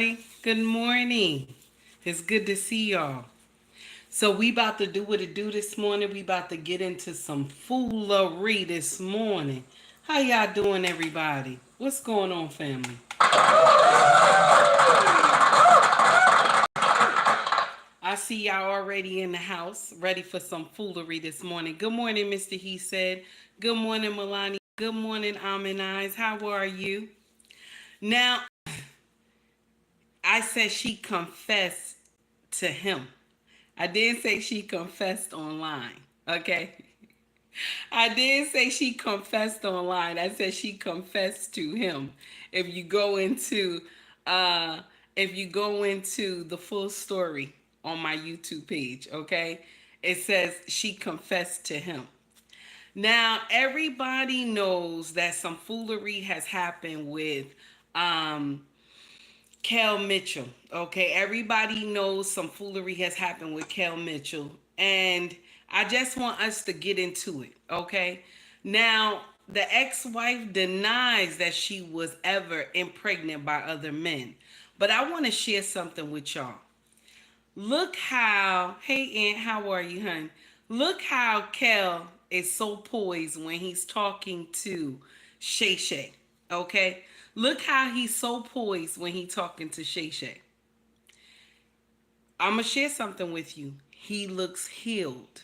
everybody. Good morning. It's good to see y'all. So we about to do what it do this morning. We about to get into some foolery this morning. How y'all doing, everybody? What's going on, family? I see y'all already in the house, ready for some foolery this morning. Good morning, Mr. He said. Good morning, Milani. Good morning, Almond Eyes. How are you? Now, I said she confessed to him. I didn't say she confessed online. Okay. I did say she confessed online. I said she confessed to him. If you go into uh if you go into the full story on my YouTube page, okay? It says she confessed to him. Now, everybody knows that some foolery has happened with um Kel Mitchell. Okay, everybody knows some foolery has happened with Kel Mitchell, and I just want us to get into it. Okay, now the ex-wife denies that she was ever impregnated by other men, but I want to share something with y'all. Look how, hey Aunt, how are you, hon? Look how Kel is so poised when he's talking to Shay Shay. Okay? Look how he's so poised when he's talking to Shay Shay. I'm going to share something with you. He looks healed.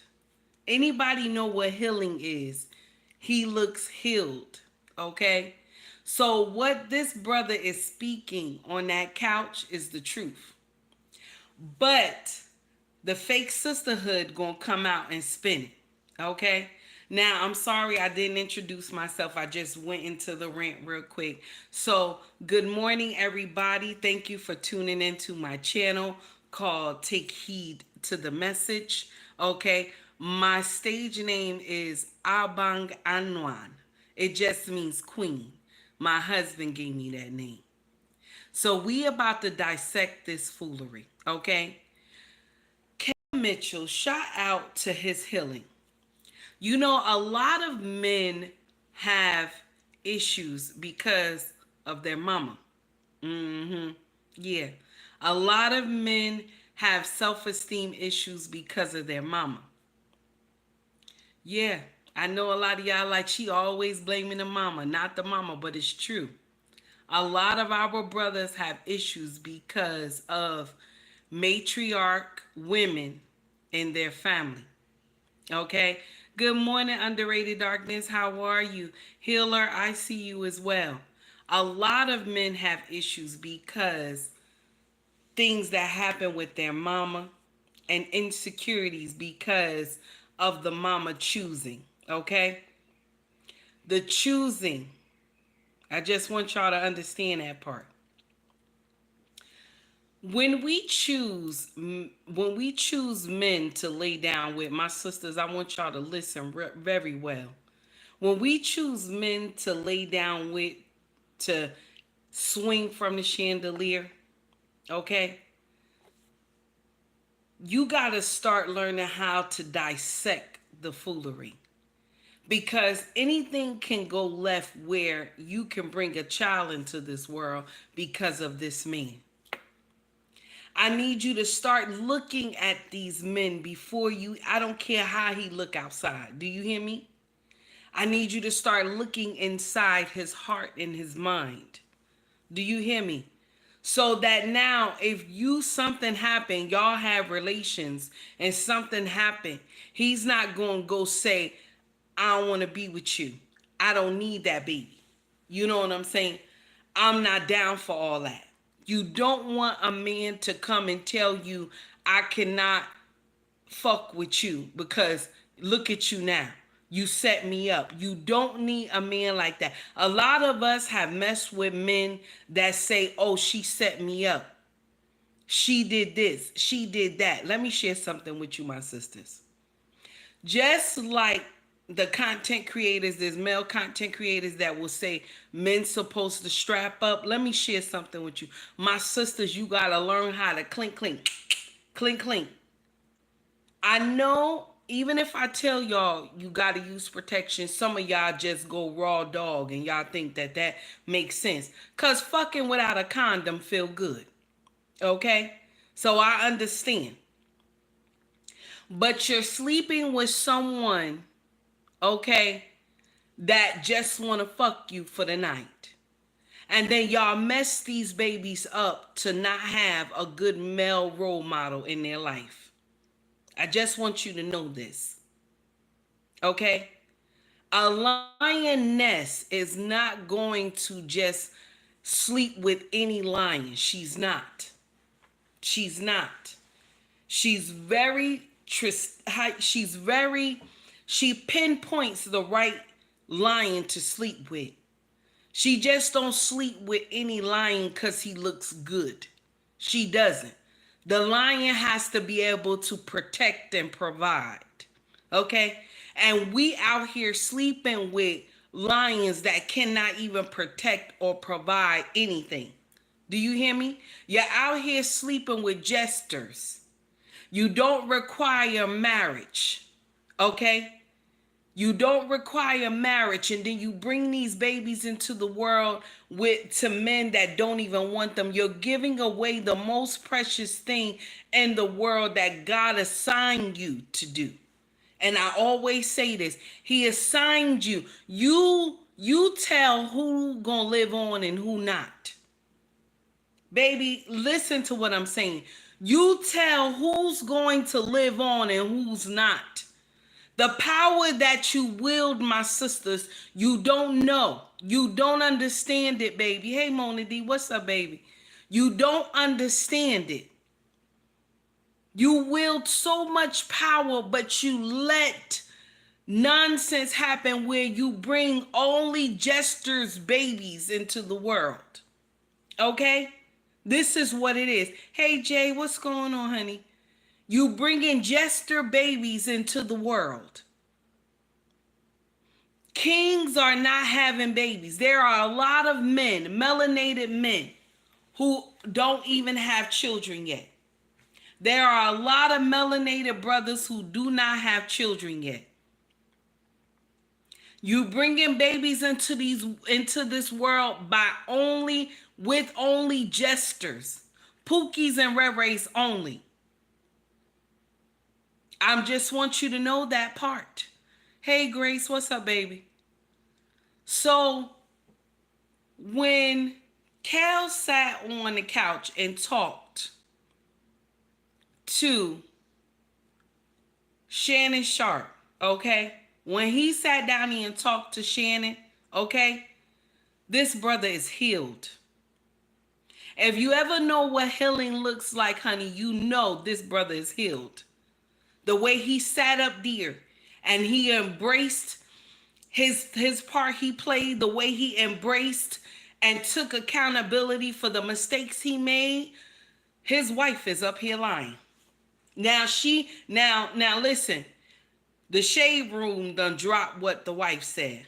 Anybody know what healing is? He looks healed. Okay? So what this brother is speaking on that couch is the truth. But the fake sisterhood gonna come out and spin it. Okay? Now, I'm sorry I didn't introduce myself. I just went into the rant real quick. So, good morning, everybody. Thank you for tuning into my channel called Take Heed to the Message. Okay? My stage name is Abang Anwan. It just means queen. My husband gave me that name. So, we about to dissect this foolery. Okay? Mitchell shout out to his healing. You know, a lot of men have issues because of their mama. Yeah. A lot of men have self-esteem issues because of their mama. Yeah. I know a lot of y'all like she always blaming the mama. Not the mama, but it's true. A lot of our brothers have issues because of matriarch women in their family. Okay. Good morning, underrated darkness. How are you? Healer, I see you as well. A lot of men have issues because things that happen with their mama and insecurities because of the mama choosing. Okay. The choosing. I just want y'all to understand that part. When we choose men to lay down with, my sisters, I want y'all to listen very well. When we choose men to lay down with, to swing from the chandelier, okay, you got to start learning how to dissect the foolery, because anything can go left where you can bring a child into this world because of this man. I need you to start looking at these men before you, I don't care how he look outside. Do you hear me? I need you to start looking inside his heart and his mind. Do you hear me? So that now if something happened, y'all have relations and something happened, he's not going to go say, I don't want to be with you. I don't need that baby. You know what I'm saying? I'm not down for all that. You don't want a man to come and tell you, I cannot fuck with you because look at you now. You set me up. You don't need a man like that. A lot of us have messed with men that say, oh, she set me up. She did this. She did that. Let me share something with you, my sisters. Just like the content creators, there's male content creators that will say men supposed to strap up. Let me share something with you. My sisters, you got to learn how to clink, clink, clink, clink. I know even if I tell y'all you got to use protection, some of y'all just go raw dog and y'all think that makes sense. Because fucking without a condom feel good. Okay? So I understand. But you're sleeping with someone, okay, that just want to fuck you for the night. And then y'all mess these babies up to not have a good male role model in their life. I just want you to know this. Okay? A lioness is not going to just sleep with any lion. She's not. She's not. She's very she's very she pinpoints the right lion to sleep with. She just don't sleep with any lion because he looks good. She doesn't. The lion has to be able to protect and provide. Okay? And we out here sleeping with lions that cannot even protect or provide anything. Do you hear me? You're out here sleeping with jesters. You don't require marriage. Okay? You don't require marriage, and then you bring these babies into the world with to men that don't even want them. You're giving away the most precious thing in the world that God assigned you to do. And I always say this: He assigned you. You tell who gonna live on and who not. Baby, listen to what I'm saying. You tell who's going to live on and who's not. The power that you wield, my sisters, you don't know. You don't understand it, baby. Hey, Mona D, what's up, baby? You don't understand it. You wield so much power, but you let nonsense happen where you bring only jesters' babies into the world. Okay? This is what it is. Hey, Jay, what's going on, honey? You bringing jester babies into the world. Kings are not having babies. There are a lot of men, melanated men, who don't even have children yet. There are a lot of melanated brothers who do not have children yet. You bringing babies into this world with only jesters, pookies and reres only. I just want you to know that part. Hey, Grace, what's up, baby? So, when Cal sat on the couch and talked to Shannon Sharp, okay? When he sat down and talked to Shannon, okay? This brother is healed. If you ever know what healing looks like, honey, you know this brother is healed. The way he sat up there and he embraced his part he played, the way he embraced and took accountability for the mistakes he made, his wife is up here lying. Now listen, the shade room done dropped what the wife said.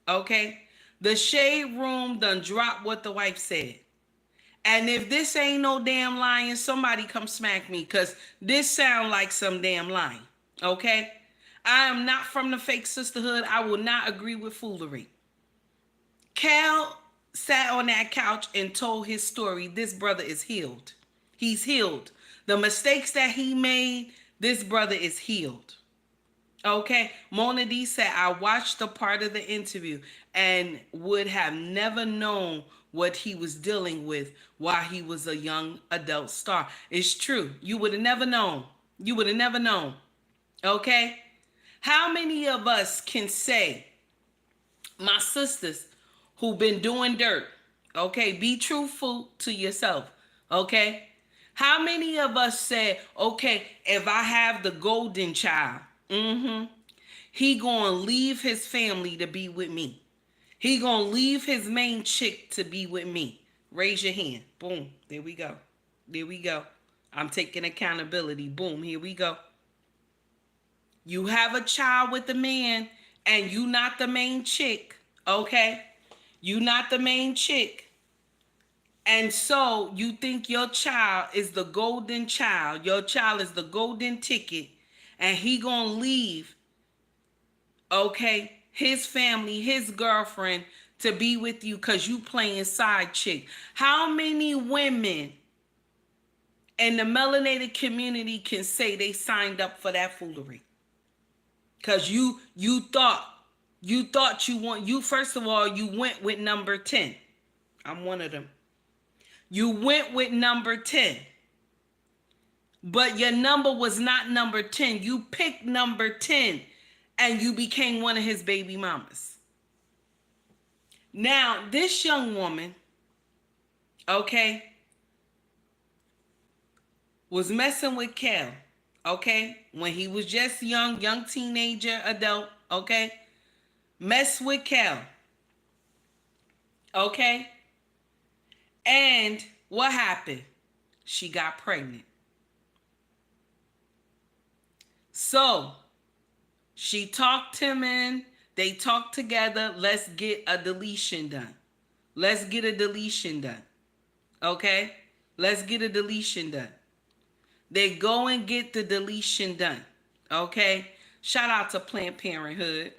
Okay? The shade room done dropped what the wife said. And if this ain't no damn lying, somebody come smack me, because this sound like some damn lying. Okay? I am not from the fake sisterhood. I will not agree with foolery. Cal sat on that couch and told his story. This brother is healed. He's healed. The mistakes that he made, this brother is healed. Okay? Mona D said, I watched the part of the interview and would have never known what he was dealing with while he was a young adult star. It's true. You would have never known. You would have never known. Okay? How many of us can say, my sisters who've been doing dirt, okay, be truthful to yourself, okay? How many of us say, okay, if I have the golden child, he gonna leave his family to be with me. He gonna leave his main chick to be with me. Raise your hand. Boom. There we go. There we go. I'm taking accountability. Boom. Here we go. You have a child with a man and you not the main chick, okay? You not the main chick. And so you think your child is the golden child. Your child is the golden ticket. And he gonna leave, okay, his family, his girlfriend to be with you because you playing side chick. How many women And the melanated community can say they signed up for that foolery. Cause you first of all, you went with number 10. I'm one of them. You went with number 10. But your number was not number 10. You picked number 10 and you became one of his baby mamas. Now, this young woman, okay, was messing with Kel, okay, when he was just young teenager, adult, okay, mess with Kel, okay, and what happened? She got pregnant. So she talked him in. They talked together. Let's get a deletion done. Let's get a deletion done. Okay? Let's get a deletion done. They go and get the deletion done. Okay? Shout out to Planned Parenthood.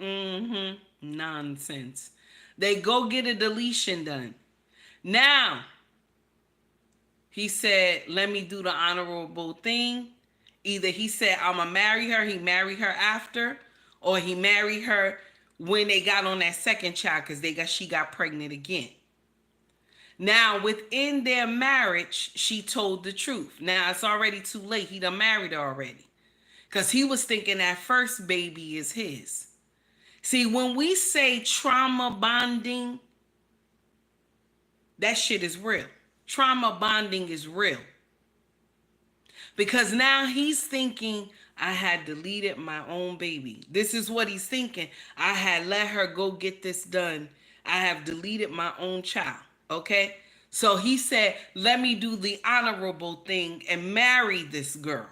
Nonsense. They go get a deletion done. Now, he said, let me do the honorable thing. Either he said, I'm going to marry her. He married her after. Or he married her when they got on that second child because she got pregnant again. Now, within their marriage, she told the truth. Now, it's already too late. He done married her already. Because he was thinking that first baby is his. See, when we say trauma bonding, that shit is real. Trauma bonding is real. Because now he's thinking, I had deleted my own baby. This is what he's thinking. I had let her go get this done. I have deleted my own child. Okay? So he said, let me do the honorable thing and marry this girl.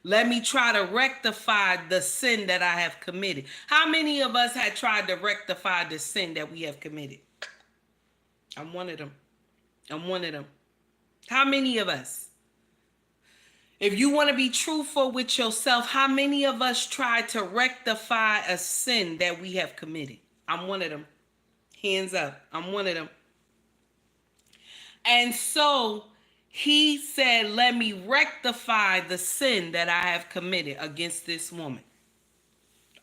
Let me try to rectify the sin that I have committed. How many of us had tried to rectify the sin that we have committed? I'm one of them. I'm one of them. How many of us? If you want to be truthful with yourself, how many of us tried to rectify a sin that we have committed? I'm one of them. Hands up. I'm one of them. And so he said, let me rectify the sin that I have committed against this woman.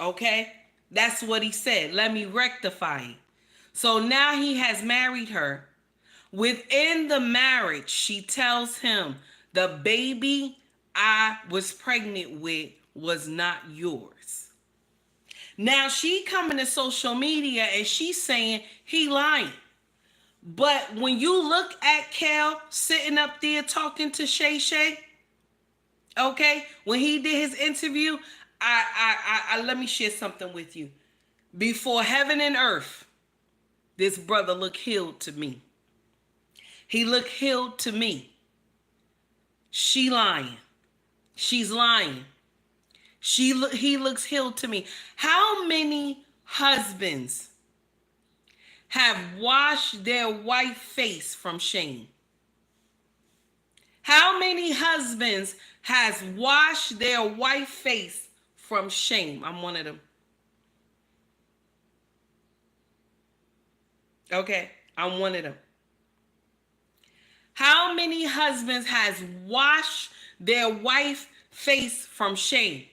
Okay? That's what he said. Let me rectify it. So now he has married her. Within the marriage, she tells him, the baby I was pregnant with was not yours. Now she coming to social media and she's saying he lying. But when you look at Kel sitting up there talking to Shay Shay, okay, when he did his interview, I let me share something with you. Before heaven and earth, this brother looked healed to me. He looked healed to me. She lying. She's lying. He looks healed to me. How many husbands have washed their wife face from shame? How many husbands has washed their wife face from shame? I'm one of them. Okay, I'm one of them. How many husbands has washed their wife face from shame?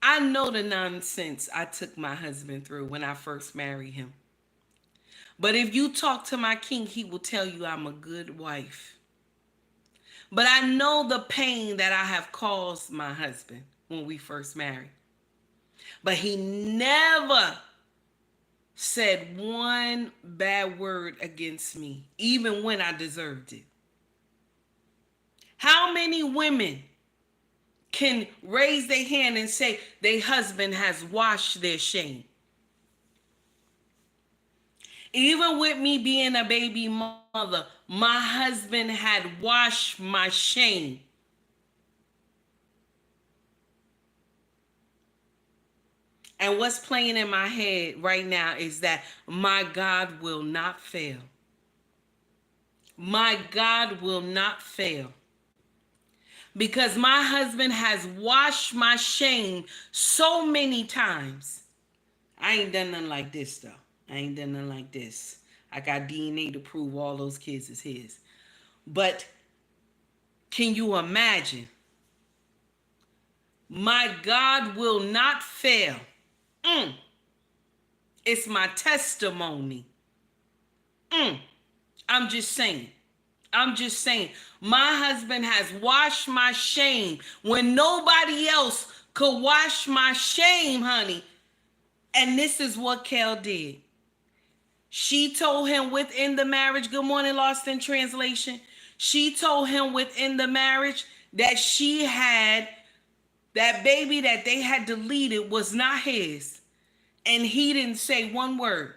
I know the nonsense I took my husband through when I first married him. But if you talk to my king, he will tell you I'm a good wife. But I know the pain that I have caused my husband when we first married. But he never said one bad word against me, even when I deserved it. How many women can raise their hand and say their husband has washed their shame? Even with me being a baby mother, my husband had washed my shame. And what's playing in my head right now is that my God will not fail. My God will not fail. Because my husband has washed my shame so many times. I ain't done nothing like this, though. I ain't done nothing like this. I got DNA to prove all those kids is his. But can you imagine? My God will not fail. Mm. It's my testimony. Mm. I'm just saying. I'm just saying. My husband has washed my shame when nobody else could wash my shame, honey. And this is what Kel did. She told him within the marriage, good morning, Lost in Translation. She told him within the marriage that she had, that baby that they had deleted was not his. And he didn't say one word.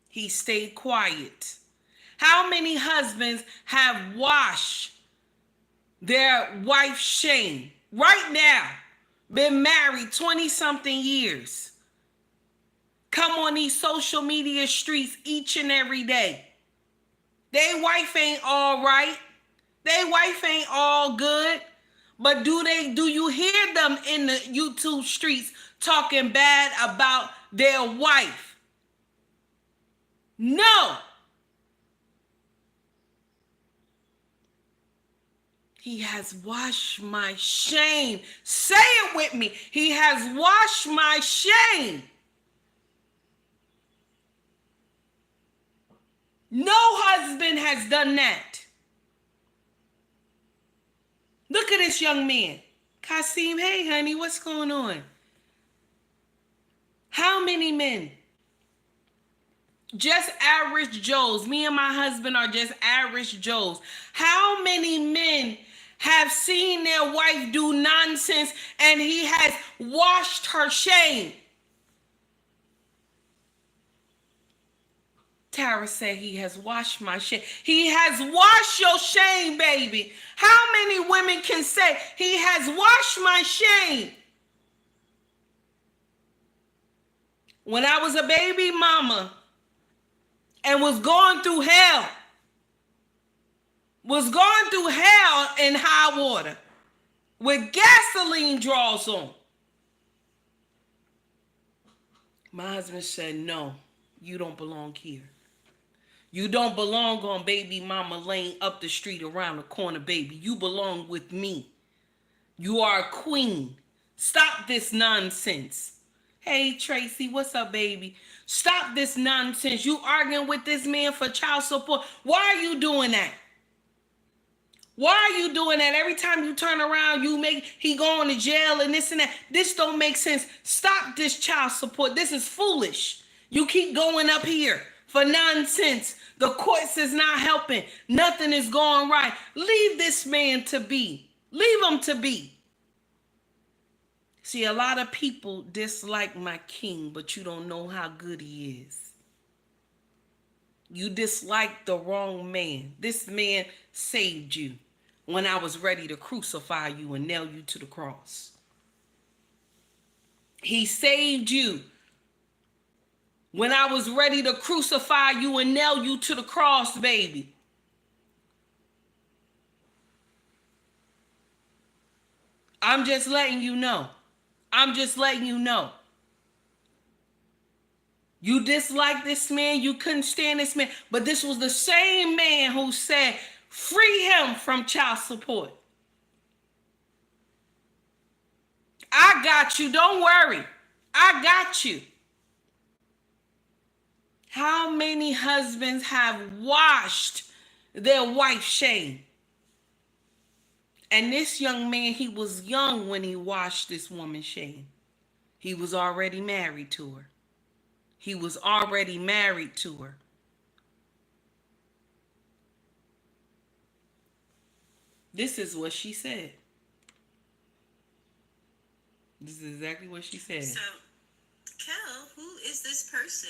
He stayed quiet. How many husbands have washed their wife's shame right now? Been married 20-something years. Come on these social media streets each and every day. They wife ain't all right. They wife ain't all good. But do you hear them in the YouTube streets talking bad about their wife? No. He has washed my shame. Say it with me. He has washed my shame. No husband has done that. Look at this young man. Kasim, hey, honey, what's going on? How many men? Just average Joes. Me and my husband are just average Joes. How many men have seen their wife do nonsense and he has washed her shame? Tara said he has washed my shame. He has washed your shame, baby. How many women can say he has washed my shame? When I was a baby mama and was going through hell in high water with gasoline draws on, my husband said, no, you don't belong here. You don't belong on baby mama lane up the street around the corner, baby. You belong with me. You are a queen. Stop this nonsense. Hey, Tracy, what's up, baby? Stop this nonsense. You arguing with this man for child support. Why are you doing that? Why are you doing that? Every time you turn around, he going to jail and this and that. This don't make sense. Stop this child support. This is foolish. You keep going up here for nonsense. The courts is not helping. Nothing is going right. Leave this man to be. Leave him to be. See, a lot of people dislike my king, but you don't know how good he is. You dislike the wrong man. This man saved you when I was ready to crucify you and nail you to the cross. He saved you when I was ready to crucify you and nail you to the cross, baby. I'm just letting you know. I'm just letting you know. You dislike this man. You couldn't stand this man. But this was the same man who said, free him from child support. I got you. Don't worry. I got you. How many husbands have washed their wife's shame? And this young man, he was young when he washed this woman's shame. He was already married to her. He was already married to her. This is what she said. This is exactly what she said. So, Kel, who is this person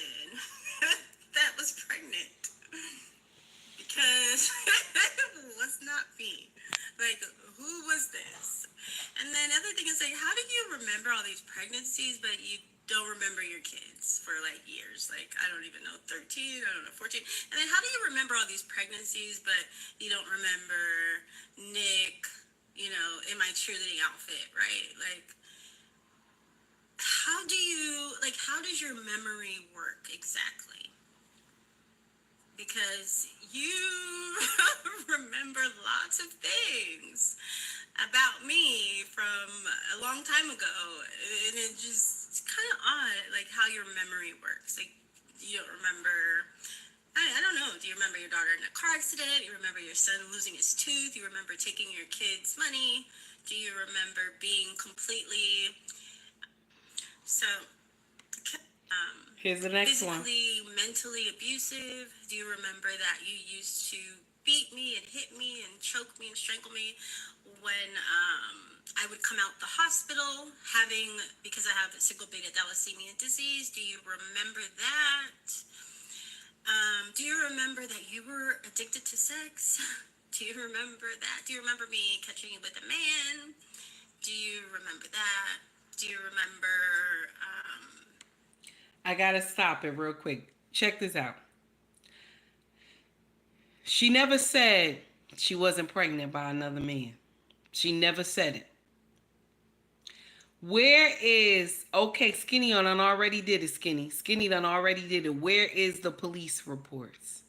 that was pregnant? Because it was not me. Like, who was this? And then other thing is, like, how do you remember all these pregnancies, but you don't remember your kids for, like, years? Like, I don't even know, 13, I don't know, 14. And then how do you remember all these pregnancies, but you don't remember Nick, you know, in my cheerleading outfit, right? Like, how does your memory work exactly? because you remember lots of things about me from a long time ago, and it just it's kind of odd, like how your memory works. Like you don't remember. I don't know. Do you remember your daughter in a car accident? You remember your son losing his tooth? You remember taking your kids' money? Do you remember being completely so Here's the next one. physically, mentally abusive? Do you remember that you used to beat me and hit me and choke me and strangle me when I would come out the hospital having, because I have sickle beta thalassemia disease? Do you remember that? Do you remember that you were addicted to sex? Do you remember that? Do you remember me catching you with a man? Do you remember that? Do you remember I gotta stop it real quick. Check this out. She never said she wasn't pregnant by another man. She never said it. Where is, okay, Skinny done already did it, Skinny. Skinny done already did it. Where is the police reports?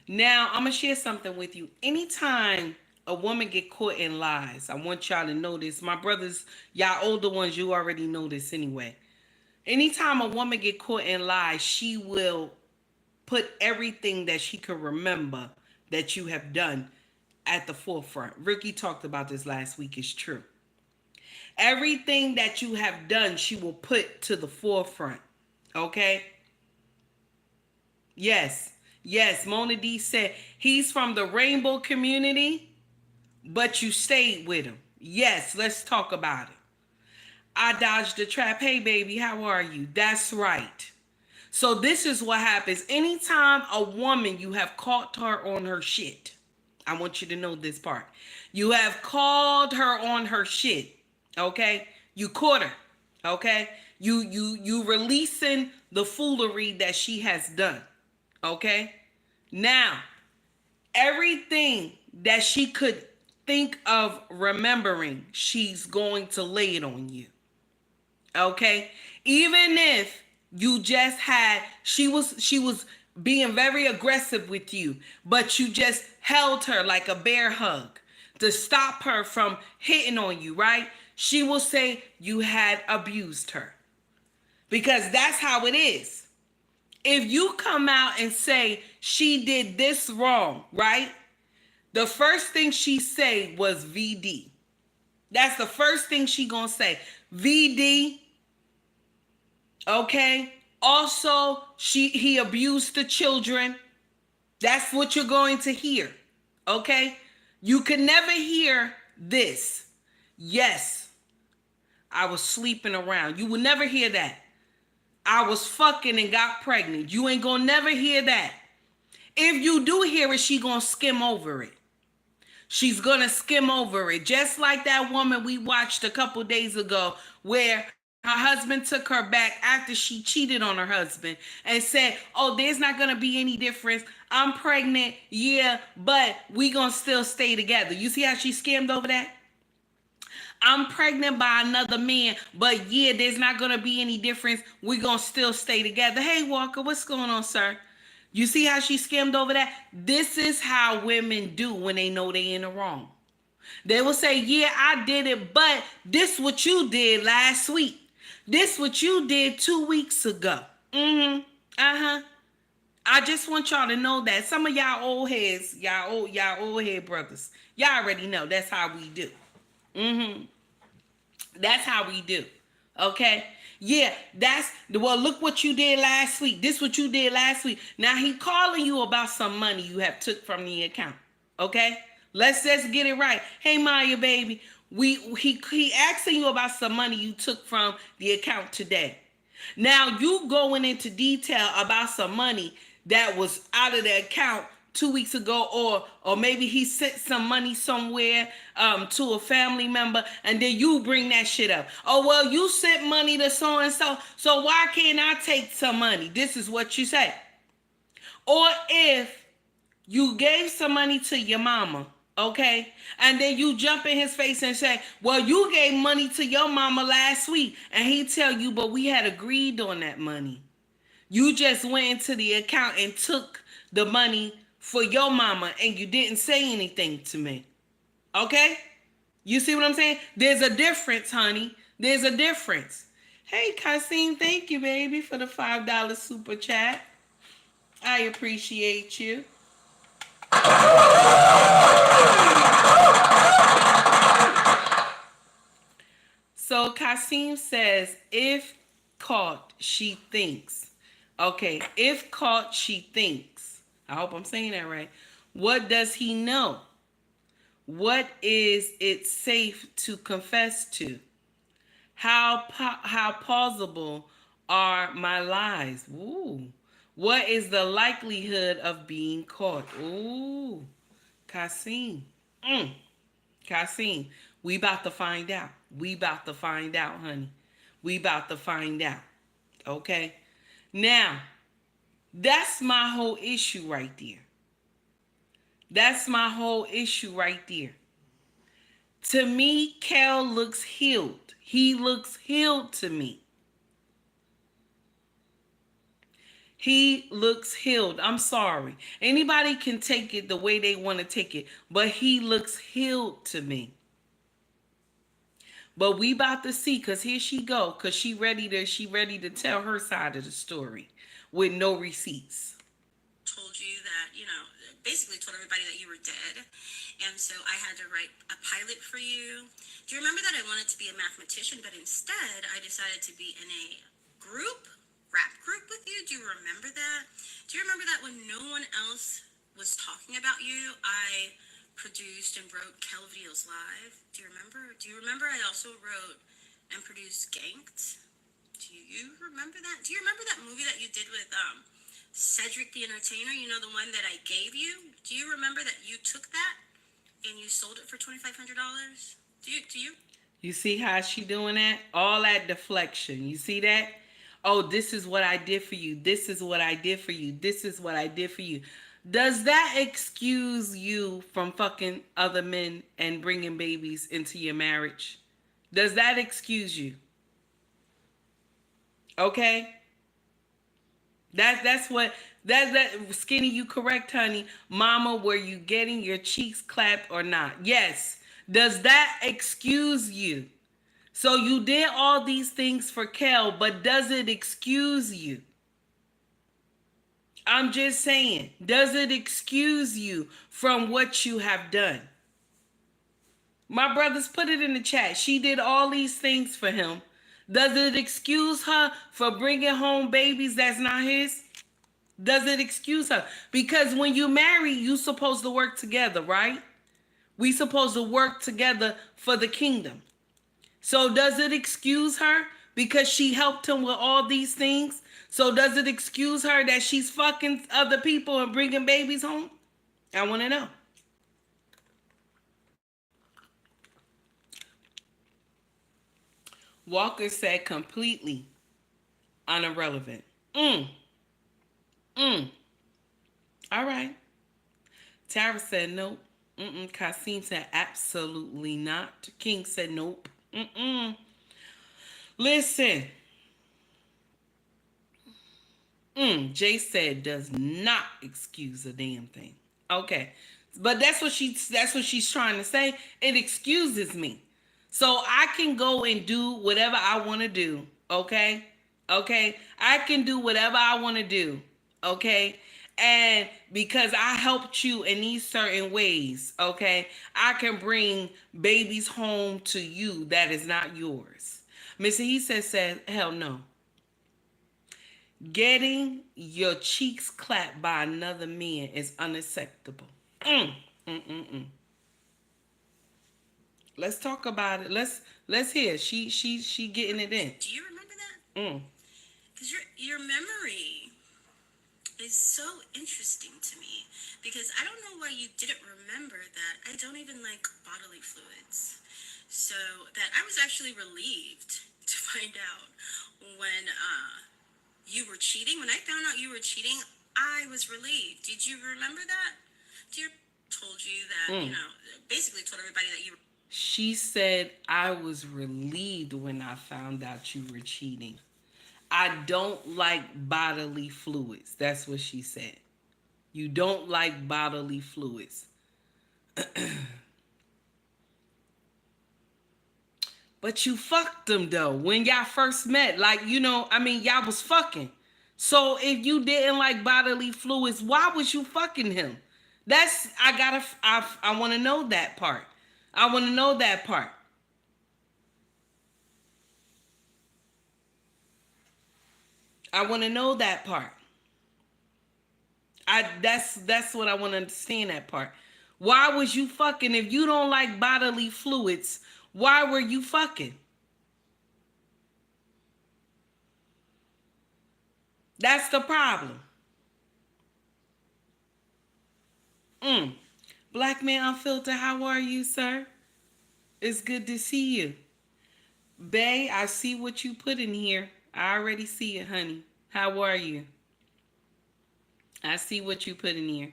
Now, I'm going to share something with you. Anytime a woman get caught in lies, I want y'all to know this. My brothers, y'all older ones, you already know this anyway. Anytime a woman get caught in lies, she will put everything that she could remember that you have done at the forefront. Ricky talked about this last week. It's true. Everything that you have done, she will put to the forefront. Okay? Yes. Yes. Mona D said he's from the rainbow community, but you stayed with him. Yes. Let's talk about it. I dodged the trap. Hey, baby, how are you? That's right. So this is what happens. Anytime a woman, you have caught her on her shit. I want you to know this part. You have called her on her shit. Okay? You caught her. Okay? You releasing the foolery that she has done. Okay? Now, everything that she could think of remembering, she's going to lay it on you. Okay? Even if you just had, she was being very aggressive with you, but you just held her like a bear hug to stop her from hitting on you, right? She will say you had abused her. Because that's how it is. If you come out and say she did this wrong, right? The first thing she said was VD. That's the first thing she gonna say. VD. Okay. Also, he abused the children. That's what you're going to hear. Okay. You can never hear this. Yes, I was sleeping around. You will never hear that. I was fucking and got pregnant. You ain't gonna never hear that. If you do hear it, she gonna skim over it. She's gonna skim over it. Just like that woman we watched a couple days ago where her husband took her back after she cheated on her husband and said, oh, there's not gonna be any difference. I'm pregnant, yeah, but we gonna still stay together. You see how she skimmed over that? I'm pregnant by another man, but yeah, there's not going to be any difference. We're going to still stay together. Hey, Walker, what's going on, sir? You see how she skimmed over that? This is how women do when they know they in the wrong. They will say, yeah, I did it, but this what you did last week. This what you did 2 weeks ago. Uh-huh. I just want y'all to know that. Some of y'all old heads, y'all old head brothers, y'all already know that's how we do. That's how we do. Okay? Yeah, well, look what you did last week. This what you did last week. Now he calling you about some money you have took from the account. Okay? Let's just get it right. Hey, Maya, baby. He asking you about some money you took from the account today. Now you going into detail about some money that was out of the account 2 weeks ago, or maybe he sent some money somewhere to a family member, and then you bring that shit up. Oh, well, you sent money to so and so why can't I take some money? This is what you say. Or if you gave some money to your mama, okay, and then you jump in his face and say, well, you gave money to your mama last week, and he tell you, but we had agreed on that money. You just went into the account and took the money for your mama and you didn't say anything to me. Okay? You see what I'm saying? There's a difference, honey. There's a difference. Hey, Kasim, thank you, baby, for the $5 super chat. I appreciate you. So Kasim says, if caught, she thinks. Okay, if caught, she thinks. I hope I'm saying that right. What does he know? What is it safe to confess to? How plausible are my lies? Ooh. What is the likelihood of being caught? Ooh. Kasim. Mm. Kasim, we about to find out. We about to find out, honey. We about to find out. Okay? Now, that's my whole issue right there. That's my whole issue right there. To me, Kel looks healed. He looks healed to me. He looks healed. I'm sorry. Anybody can take it the way they want to take it, but he looks healed to me. But we about to see, cause here she go, cause she ready to tell her side of the story with no receipts. Told you that, basically told everybody that you were dead. And so I had to write a pilot for you. Do you remember that I wanted to be a mathematician, but instead I decided to be in a rap group with you? Do you remember that? Do you remember that when no one else was talking about you, I produced and wrote Kel Videos Live? Do you remember? Do you remember I also wrote and produced Ganked? Do you remember that? Do you remember that movie that you did with Cedric the Entertainer? You know, the one that I gave you? Do you remember that you took that and you sold it for $2,500? Do you? You see how she doing that? All that deflection. You see that? Oh, this is what I did for you. This is what I did for you. This is what I did for you. Does that excuse you from fucking other men and bringing babies into your marriage? Does that excuse you? Okay? That's what that Skinny, you correct, honey. Mama, were you getting your cheeks clapped or not? Yes. Does that excuse you? So you did all these things for Kel, but does it excuse you? I'm just saying, does it excuse you from what you have done? My brothers, put it in the chat. She did all these things for him. Does it excuse her for bringing home babies that's not his? Does it excuse her? Because when you marry, you supposed to work together, right? We supposed to work together for the kingdom. So does it excuse her because she helped him with all these things? So does it excuse her that she's fucking other people and bringing babies home? I want to know. Walker said completely irrelevant. Mm, mm. All right. Tara said nope. Mm-mm. Kasim said absolutely not. King said nope. Mm-mm. Listen. Jay said does not excuse a damn thing. Okay. But that's what she's trying to say. It excuses me. So I can go and do whatever I want to do. Okay? Okay? I can do whatever I want to do. Okay? And because I helped you in these certain ways, okay, I can bring babies home to you that is not yours. Mr. He said, hell no. Getting your cheeks clapped by another man is unacceptable. Mm, mm, mm, mm. Let's talk about it. Let's hear. She getting it in. Do you remember that? Mm. Because your memory is so interesting to me, because I don't know why you didn't remember that I don't even like bodily fluids. So that I was actually relieved to find out when you were cheating. When I found out you were cheating, I was relieved. Did you remember that? Dear told you that, basically told everybody that you were. She said I was relieved when I found out you were cheating. I don't like bodily fluids. That's what she said. You don't like bodily fluids. But you fucked him though when y'all first met. Like, I mean, y'all was fucking. So if you didn't like bodily fluids, why was you fucking him? I want to know that part. I want to know that part. I want to know that part. That's what I want to understand, that part. Why was you fucking? If you don't like bodily fluids, why were you fucking? That's the problem. Mm. Black man unfiltered, how are you, sir? It's good to see you. Bae, I see what you put in here. I already see it, honey. How are you? I see what you put in here.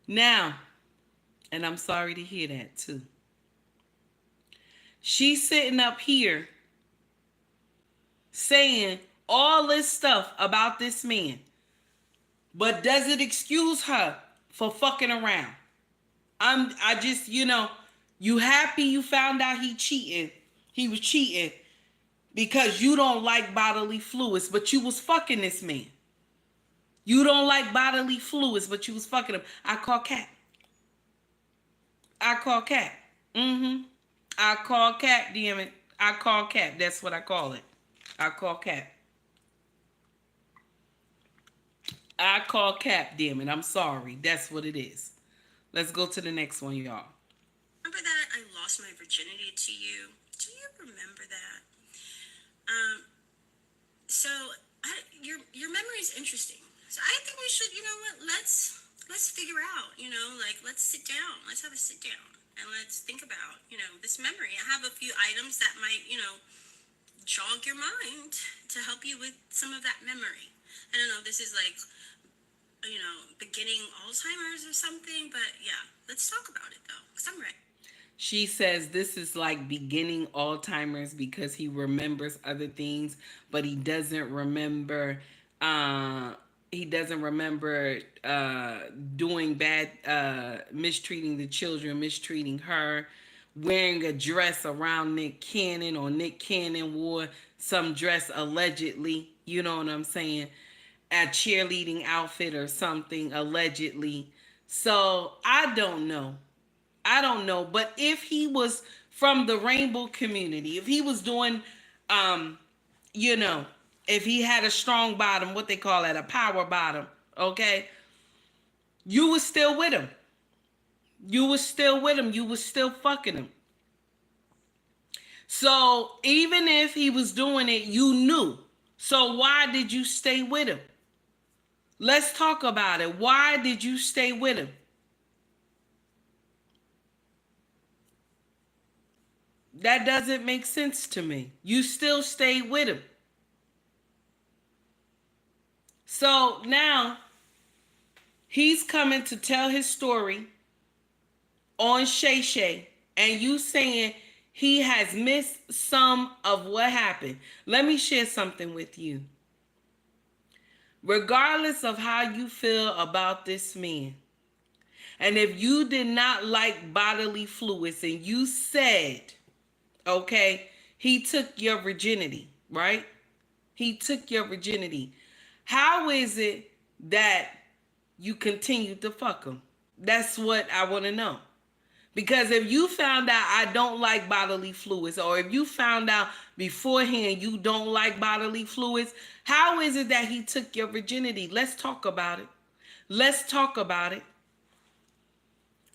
Now, and I'm sorry to hear that too. She's sitting up here saying all this stuff about this man, but does it excuse her for fucking around? I just, you happy you found out he was cheating because you don't like bodily fluids, but you was fucking this man. You don't like bodily fluids, but you was fucking him. I call cat. I call cat. Mm-hmm. I call cat, damn it. I call cat. That's what I call it. I call cat. I call cap, damn it. I'm sorry. That's what it is. Let's go to the next one, y'all. Remember that I lost my virginity to you? Do you remember that? So your memory is interesting. So I think we should, you know what? Let's figure out, like let's sit down. Let's have a sit down and let's think about, this memory. I have a few items that might, jog your mind to help you with some of that memory. I don't know. This is like, beginning Alzheimer's or something, but yeah, let's talk about it though, because I'm ready. She says this is like beginning Alzheimer's because he remembers other things, but he doesn't remember. He doesn't remember doing bad, mistreating the children, mistreating her, wearing a dress around Nick Cannon, or Nick Cannon wore some dress allegedly. You know what I'm saying? A cheerleading outfit or something allegedly. So I don't know. I don't know, but if he was from the rainbow community, if he was doing, um, you know, if he had a strong bottom, what they call it, a power bottom, okay, you was still with him. You was still with him. You was still fucking him. So even if he was doing it, you knew. So why did you stay with him? Let's talk about it. Why did you stay with him? That doesn't make sense to me. You still stayed with him. So now he's coming to tell his story on Shay Shay, and you saying he has missed some of what happened. Let me share something with you. Regardless of how you feel about this man, and if you did not like bodily fluids and you said, okay, he took your virginity, right? He took your virginity. How is it that you continue to fuck him? That's what I want to know. Because if you found out I don't like bodily fluids, or if you found out beforehand you don't like bodily fluids, how is it that he took your virginity? Let's talk about it. Let's talk about it.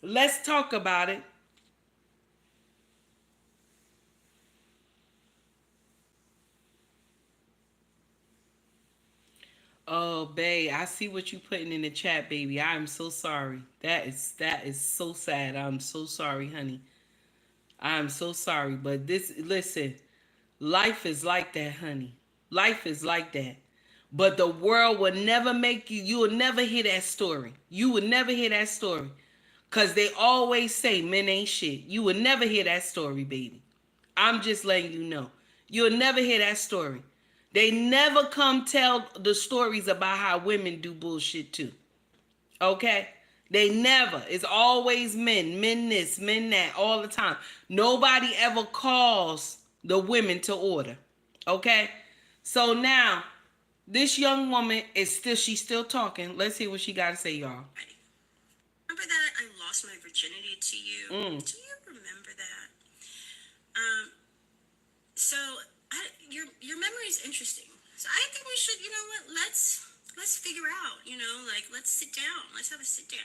Let's talk about it. Oh, babe, I see what you putting in the chat, baby. I am so sorry. That is so sad. I'm so sorry, honey. I'm so sorry. But listen, life is like that, honey. Life is like that. But the world will never make you will never hear that story. You will never hear that story. Cause they always say men ain't shit. You will never hear that story, baby. I'm just letting you know. You'll never hear that story. They never come tell the stories about how women do bullshit too. Okay? They never. It's always men. Men this, men that, all the time. Nobody ever calls the women to order. Okay? So now, this young woman she's still talking. Let's hear what she got to say, y'all. Remember that I lost my virginity to you? Do you remember that? So your memory is interesting. So I think we should, you know what? Let's figure out. Let's sit down. Let's have a sit down.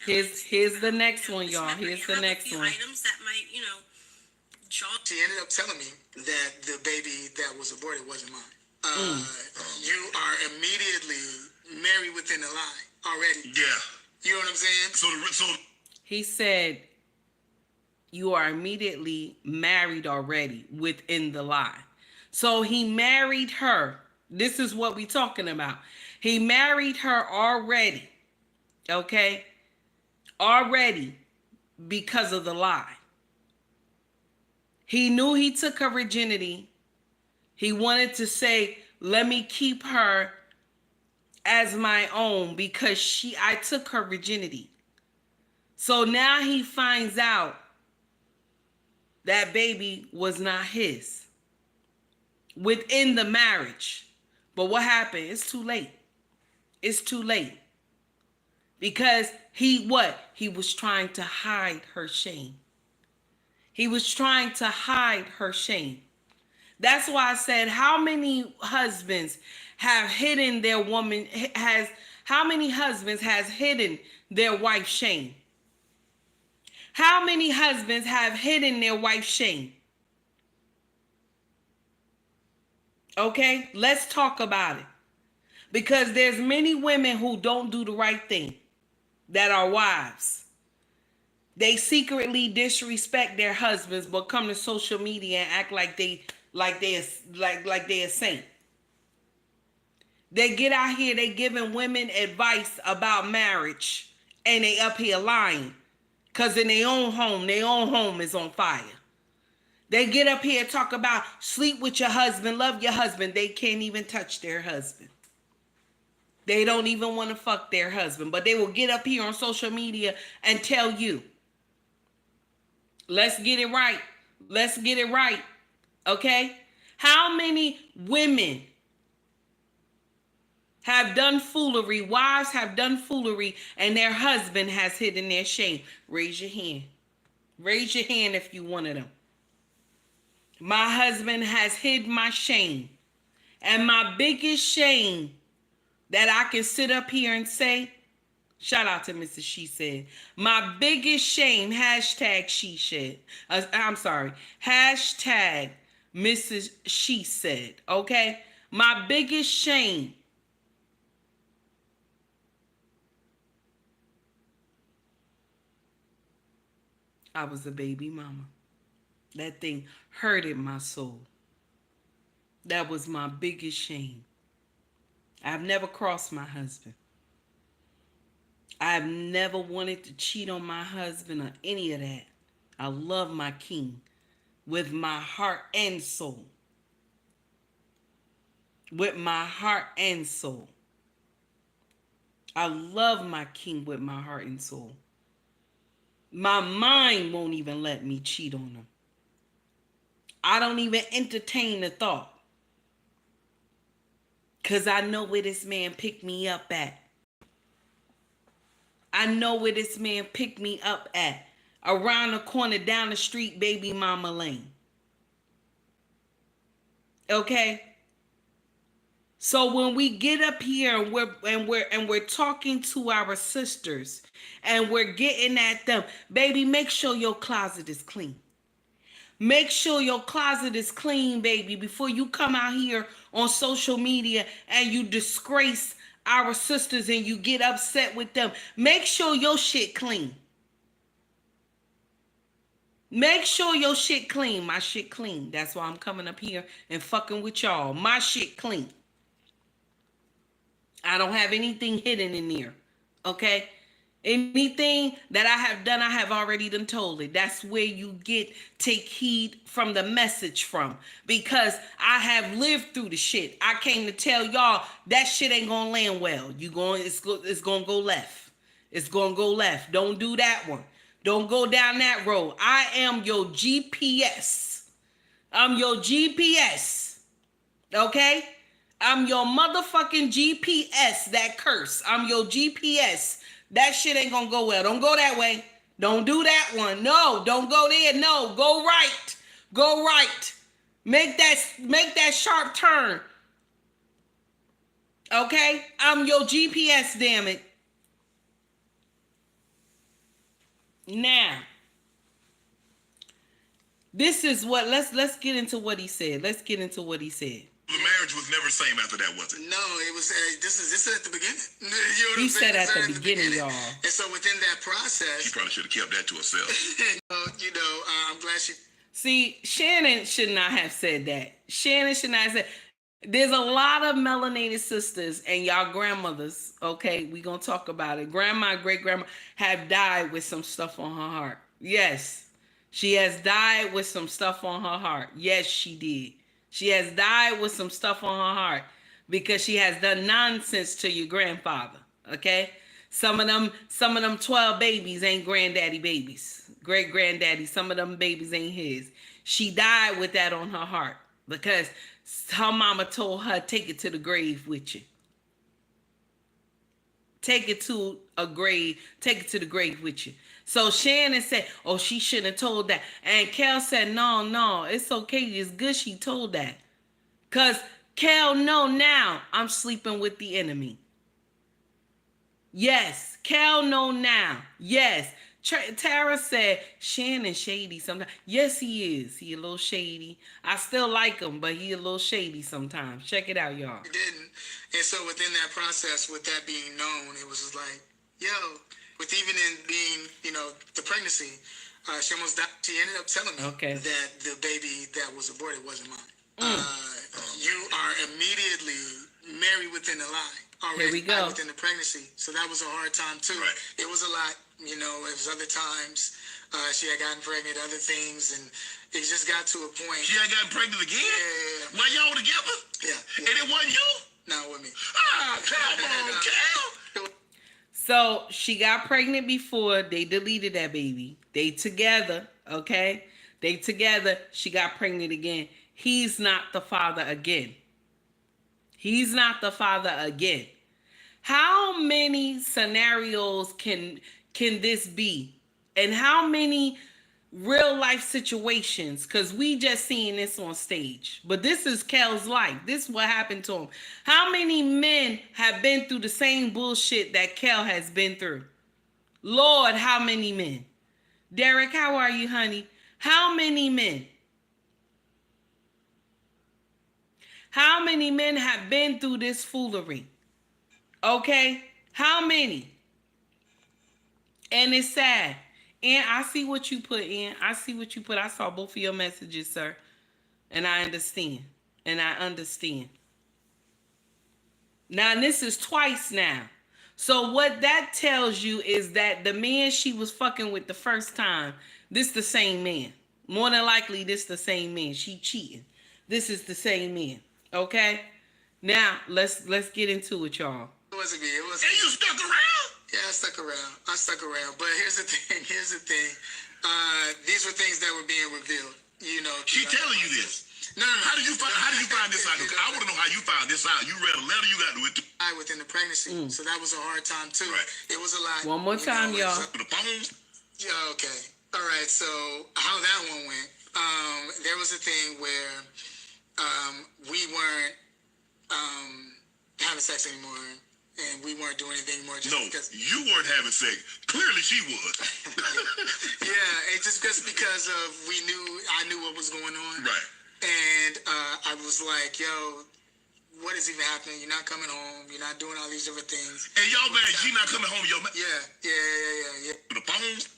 Here's the next one, y'all. Here's the next one. Items that might, She ended up telling me that the baby that was aborted wasn't mine. You are immediately married within the lie already. Yeah. You know what I'm saying? So he said, you are immediately married already within the lie. So he married her. This is what we talking about. He married her already. Okay? Already because of the lie. He knew he took her virginity. He wanted to say, let me keep her as my own because I took her virginity. So now he finds out that baby was not his within the marriage. But what happened? It's too late. It's too late. Because he was trying to hide her shame. He was trying to hide her shame. That's why I said, how many husbands have hidden their woman, how many husbands has hidden their wife's shame? How many husbands have hidden their wife's shame? Okay, let's talk about it. Because there's many women who don't do the right thing that are wives. They secretly disrespect their husbands, but come to social media and act like they a saint. They get out here, they giving women advice about marriage, and they up here lying. Because in their own home is on fire. They get up here and talk about sleep with your husband, love your husband. They can't even touch their husband. They don't even want to fuck their husband. But they will get up here on social media and tell you, let's get it right. Let's get it right. Okay? How many women have done foolery, wives have done foolery, and their husband has hidden their shame? Raise your hand. Raise your hand if you one of them. My husband has hid my shame. And my biggest shame that I can sit up here and say, shout out to Mrs. She Said. My biggest shame, hashtag she said. I'm sorry. Hashtag Mrs. She Said. Okay? My biggest shame I was a baby mama. That thing hurted my soul. That was my biggest shame. I've never crossed my husband. I've never wanted to cheat on my husband or any of that. I love my king with my heart and soul. With my heart and soul. I love my king with my heart and soul. My mind won't even let me cheat on him. I don't even entertain the thought. Because I know where this man picked me up at. I know where this man picked me up at. Around the corner, down the street, baby mama lane. Okay? So when we get up here and we're talking to our sisters and we're getting at them, baby, make sure your closet is clean. Make sure your closet is clean, baby, before you come out here on social media and you disgrace our sisters and you get upset with them. Make sure your shit clean. Make sure your shit clean. My shit clean. That's why I'm coming up here and fucking with y'all. My shit clean. I don't have anything hidden in there. Okay? Anything that I have done, I have already done told it. That's where you take heed from the message from. Because I have lived through the shit. I came to tell y'all that shit ain't gonna land well. It's gonna go left. It's gonna go left. Don't do that one. Don't go down that road. I am your GPS. I'm your GPS. Okay? I'm your motherfucking GPS, that curse. I'm your GPS. That shit ain't gonna go well. Don't go that way. Don't do that one. No, don't go there. No, go right. Go right. Make that sharp turn. Okay? I'm your GPS, damn it. Now, this is what let's get into what he said. Let's get into what he said. The marriage was never the same after that, was it? No, it was. This is at the beginning. You know what He I'm saying? said at This the is beginning, y'all. And so within that process, She probably should have kept that to herself. I'm glad she. See, Shannon should not have said that. Shannon should not have said. There's a lot of melanated sisters and y'all grandmothers, okay, we gonna talk about it. Grandma, great-grandma have died with some stuff on her heart. Yes, she has died with some stuff on her heart. Yes, she did. She has died with some stuff on her heart because she has done nonsense to your grandfather, okay? Some of them 12 babies ain't granddaddy babies. Great-granddaddy, some of them babies ain't his. She died with that on her heart because her mama told her, take it to the grave with you. Take it to the grave with you. So Shannon said, oh, she shouldn't have told that. And Kel said, no, it's okay. It's good she told that. Because Kel know now I'm sleeping with the enemy. Yes, Kel know now. Yes. Tara said, Shannon shady sometimes. Yes, he is. He a little shady. I still like him, but he a little shady sometimes. Check it out, y'all. Didn't. And so within that process, with that being known, it was just like, yo, with even in being, the pregnancy, she almost died. She ended up telling me that the baby that was aborted wasn't mine. You are immediately married within the lie. Already. Here we go. Within the pregnancy. So that was a hard time too. Right. It was a lot, it was other times. She had gotten pregnant, other things, and it just got to a point. She had gotten pregnant again? Yeah. While y'all together? Yeah. And it wasn't you? Not with me. Ah, come on, Cal. So she got pregnant before. They deleted that baby. They together, okay? They together. She got pregnant again. He's not the father again. He's not the father again. How many scenarios can this be? And how many real life situations? Because we just seeing this on stage. But this is Kel's life. This is what happened to him. How many men have been through the same bullshit that Kel has been through? Lord, how many men? Derek, how are you, honey? How many men? How many men have been through this foolery? Okay? How many? And it's sad. And I see what you put in. I see what you put. I saw both of your messages, sir. And I understand. Now, this is twice now. So what that tells you is that the man she was fucking with the first time, this the same man. More than likely, this the same man. She cheating. This is the same man. Okay? Now, let's get into it, y'all. It wasn't me. It was. And you stuck around? Yeah, I stuck around. But here's the thing. These were things that were being revealed. She telling you this. No. How did you find this out? I want to know how you found this out. You read a letter you got with within the pregnancy. So that was a hard time too. Right. It was a lot. One more time, y'all. the phones. Yeah, okay. All right, so how that one went. There was a thing where we weren't having sex anymore. And we weren't doing anything more. Because you weren't having sex. Clearly, she was. Yeah, it's just because of I knew what was going on. Right. And I was like, yo, what is even happening? You're not coming home. You're not doing all these different things. And y'all married, she not coming home. Yeah. The phones?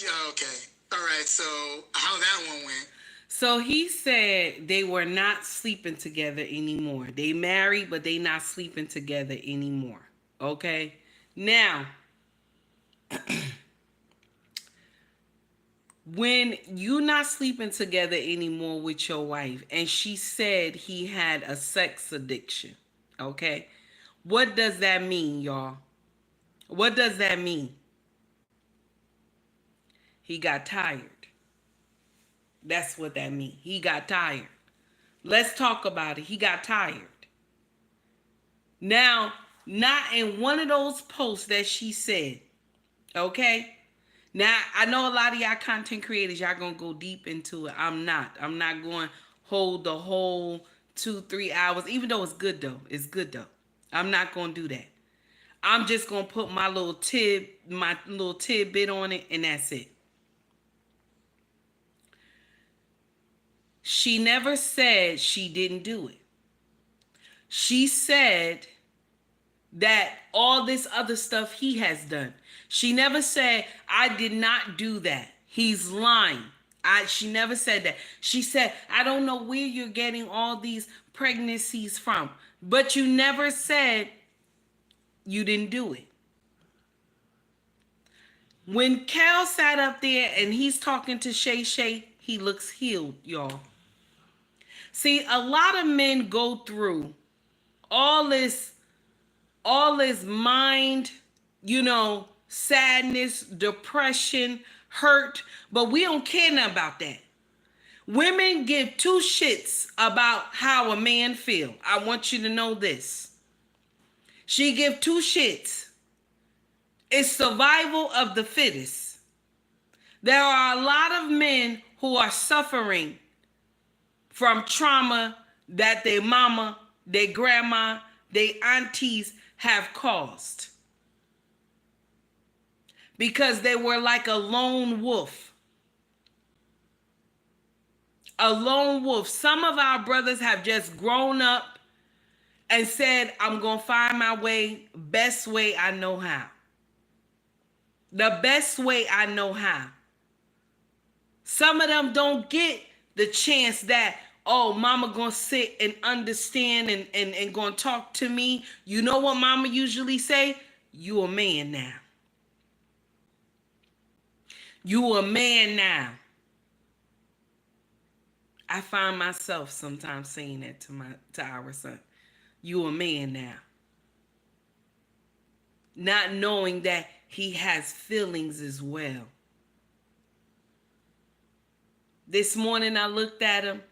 Yeah, okay. All right, so how that one went. So he said they were not sleeping together anymore. They married, but they not sleeping together anymore. Okay? Now, When you not sleeping together anymore with your wife, and she said he had a sex addiction, okay? What does that mean, y'all? What does that mean? He got tired. That's what that means. He got tired. Let's talk about it. He got tired. Now, not in one of those posts that she said, okay? Now, I know a lot of y'all content creators, y'all gonna go deep into it. I'm not. I'm not going to hold the whole 2-3 hours, even though it's good though. It's good though. I'm not gonna do that. I'm just gonna put my little tidbit on it, and that's it. She never said she didn't do it. She said that all this other stuff he has done. She never said, I did not do that. He's lying. She never said that. She said, I don't know where you're getting all these pregnancies from. But you never said you didn't do it. When Cal sat up there and he's talking to Shay Shay, he looks healed, y'all. See, a lot of men go through all this mind, sadness, depression, hurt, but we don't care nothing about that. Women give two shits about how a man feel. I want you to know this. She give two shits. It's survival of the fittest. There are a lot of men who are suffering from trauma that their mama, their grandma, their aunties have caused. Because they were like a lone wolf. A lone wolf. Some of our brothers have just grown up and said, I'm going to find my way, best way I know how. The best way I know how. Some of them don't get the chance that, oh, mama gonna sit and understand and gonna talk to me. You know what mama usually say? You a man now. You a man now. I find myself sometimes saying that to our son. You a man now. Not knowing that he has feelings as well. This morning I looked at him.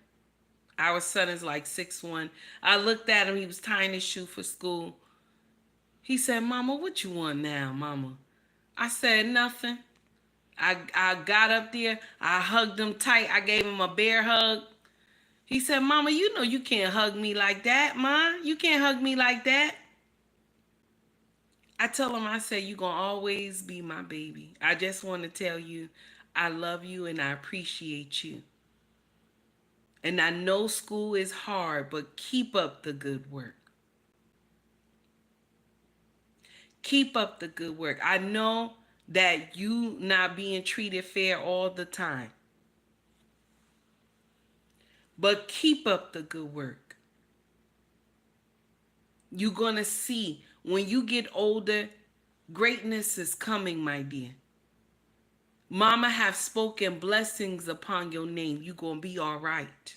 Our son is like 6'1". I looked at him. He was tying his shoe for school. He said, Mama, what you want now, Mama? I said, nothing. I got up there. I hugged him tight. I gave him a bear hug. He said, Mama, you know you can't hug me like that, Ma. You can't hug me like that. I told him, I said, you're going to always be my baby. I just want to tell you, I love you and I appreciate you. And I know school is hard, but keep up the good work. Keep up the good work. I know that you not being treated fair all the time. But keep up the good work. You're going to see when you get older, greatness is coming, my dear. Mama have spoken blessings upon your name. You're going to be all right.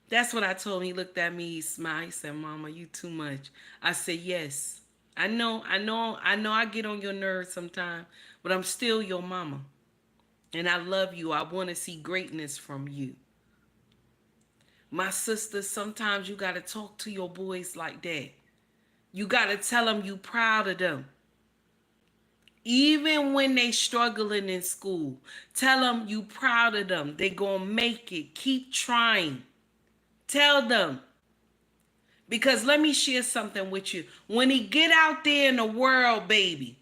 That's what I told him. He looked at me, he smiled. He said, Mama, you too much. I said, yes. I know I get on your nerves sometimes, but I'm still your mama. And I love you. I want to see greatness from you. My sister, sometimes you got to talk to your boys like that. You got to tell them you proud of them. Even when they struggling in school, tell them you proud of them. They gonna make it. Keep trying. Tell them. Because let me share something with you. When he get out there in the world, baby.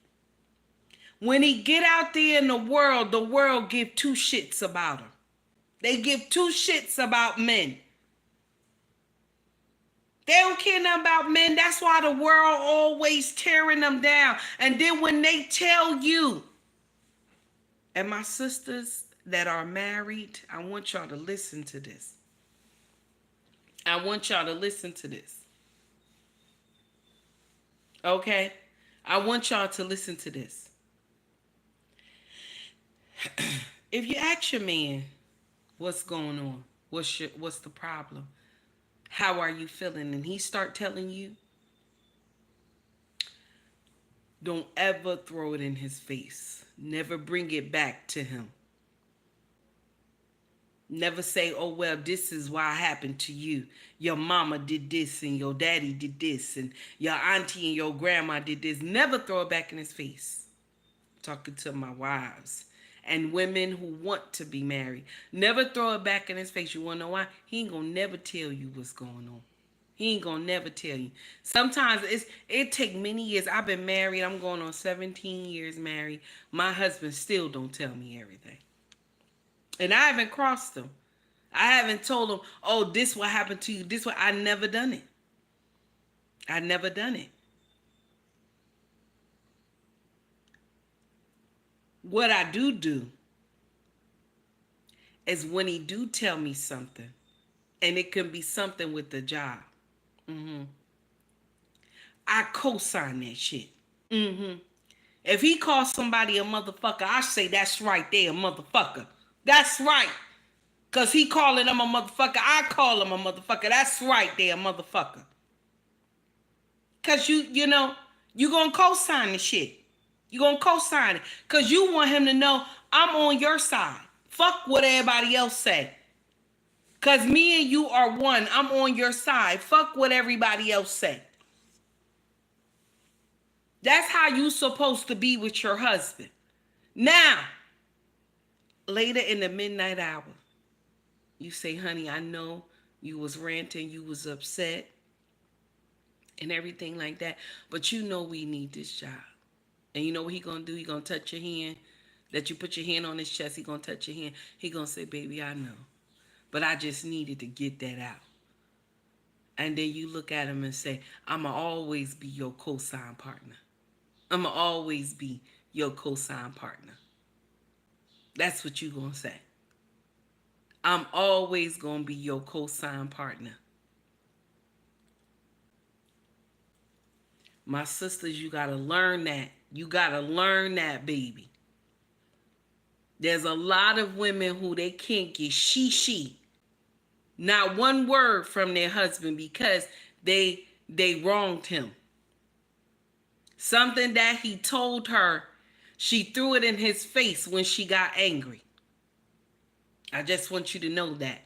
When he get out there in the world give two shits about him. They give two shits about men. They don't care nothing about men. That's why the world always tearing them down. And then when they tell you, and my sisters that are married, I want y'all to listen to this. I want y'all to listen to this. Okay? I want y'all to listen to this. If you ask your man, what's going on? What's the problem? How are you feeling? And he start telling you, don't ever throw it in his face. Never bring it back to him. Never say, oh, well, this is why it happened to you. Your mama did this and your daddy did this and your auntie and your grandma did this. Never throw it back in his face. Talking to my wives and women who want to be married. Never throw it back in his face. You want to know why? He ain't going to never tell you what's going on. He ain't going to never tell you. Sometimes it take many years. I've been married. I'm going on 17 years married. My husband still don't tell me everything. And I haven't crossed him. I haven't told him, oh, this what happened to you. This what I never done it. I never done it. What I do is when he do tell me something, and it can be something with the job. I co-sign that shit. If he calls somebody a motherfucker, I say that's right there, motherfucker. That's right. Because he calling him a motherfucker. I call him a motherfucker. That's right there, motherfucker. Because you know, you going to co-sign the shit. You going to co-sign it. Because you want him to know I'm on your side. Fuck what everybody else say. Because me and you are one. I'm on your side. Fuck what everybody else say. That's how you supposed to be with your husband. Now, later in the midnight hour, you say, honey, I know you was ranting, you was upset, and everything like that, but you know we need this job. And you know what he gonna do? He gonna touch your hand. That you put your hand on his chest, he gonna touch your hand. He gonna say, baby, I know, but I just needed to get that out. And then you look at him and say, I'ma always be your co-sign partner. I'ma always be your co-sign partner. That's what you gonna say. I'm always gonna be your co-sign partner. My sisters, you gotta learn that. You gotta learn that, baby. There's a lot of women who they can't get she. Not one word from their husband because they wronged him. Something that he told her, she threw it in his face when she got angry. I just want you to know that.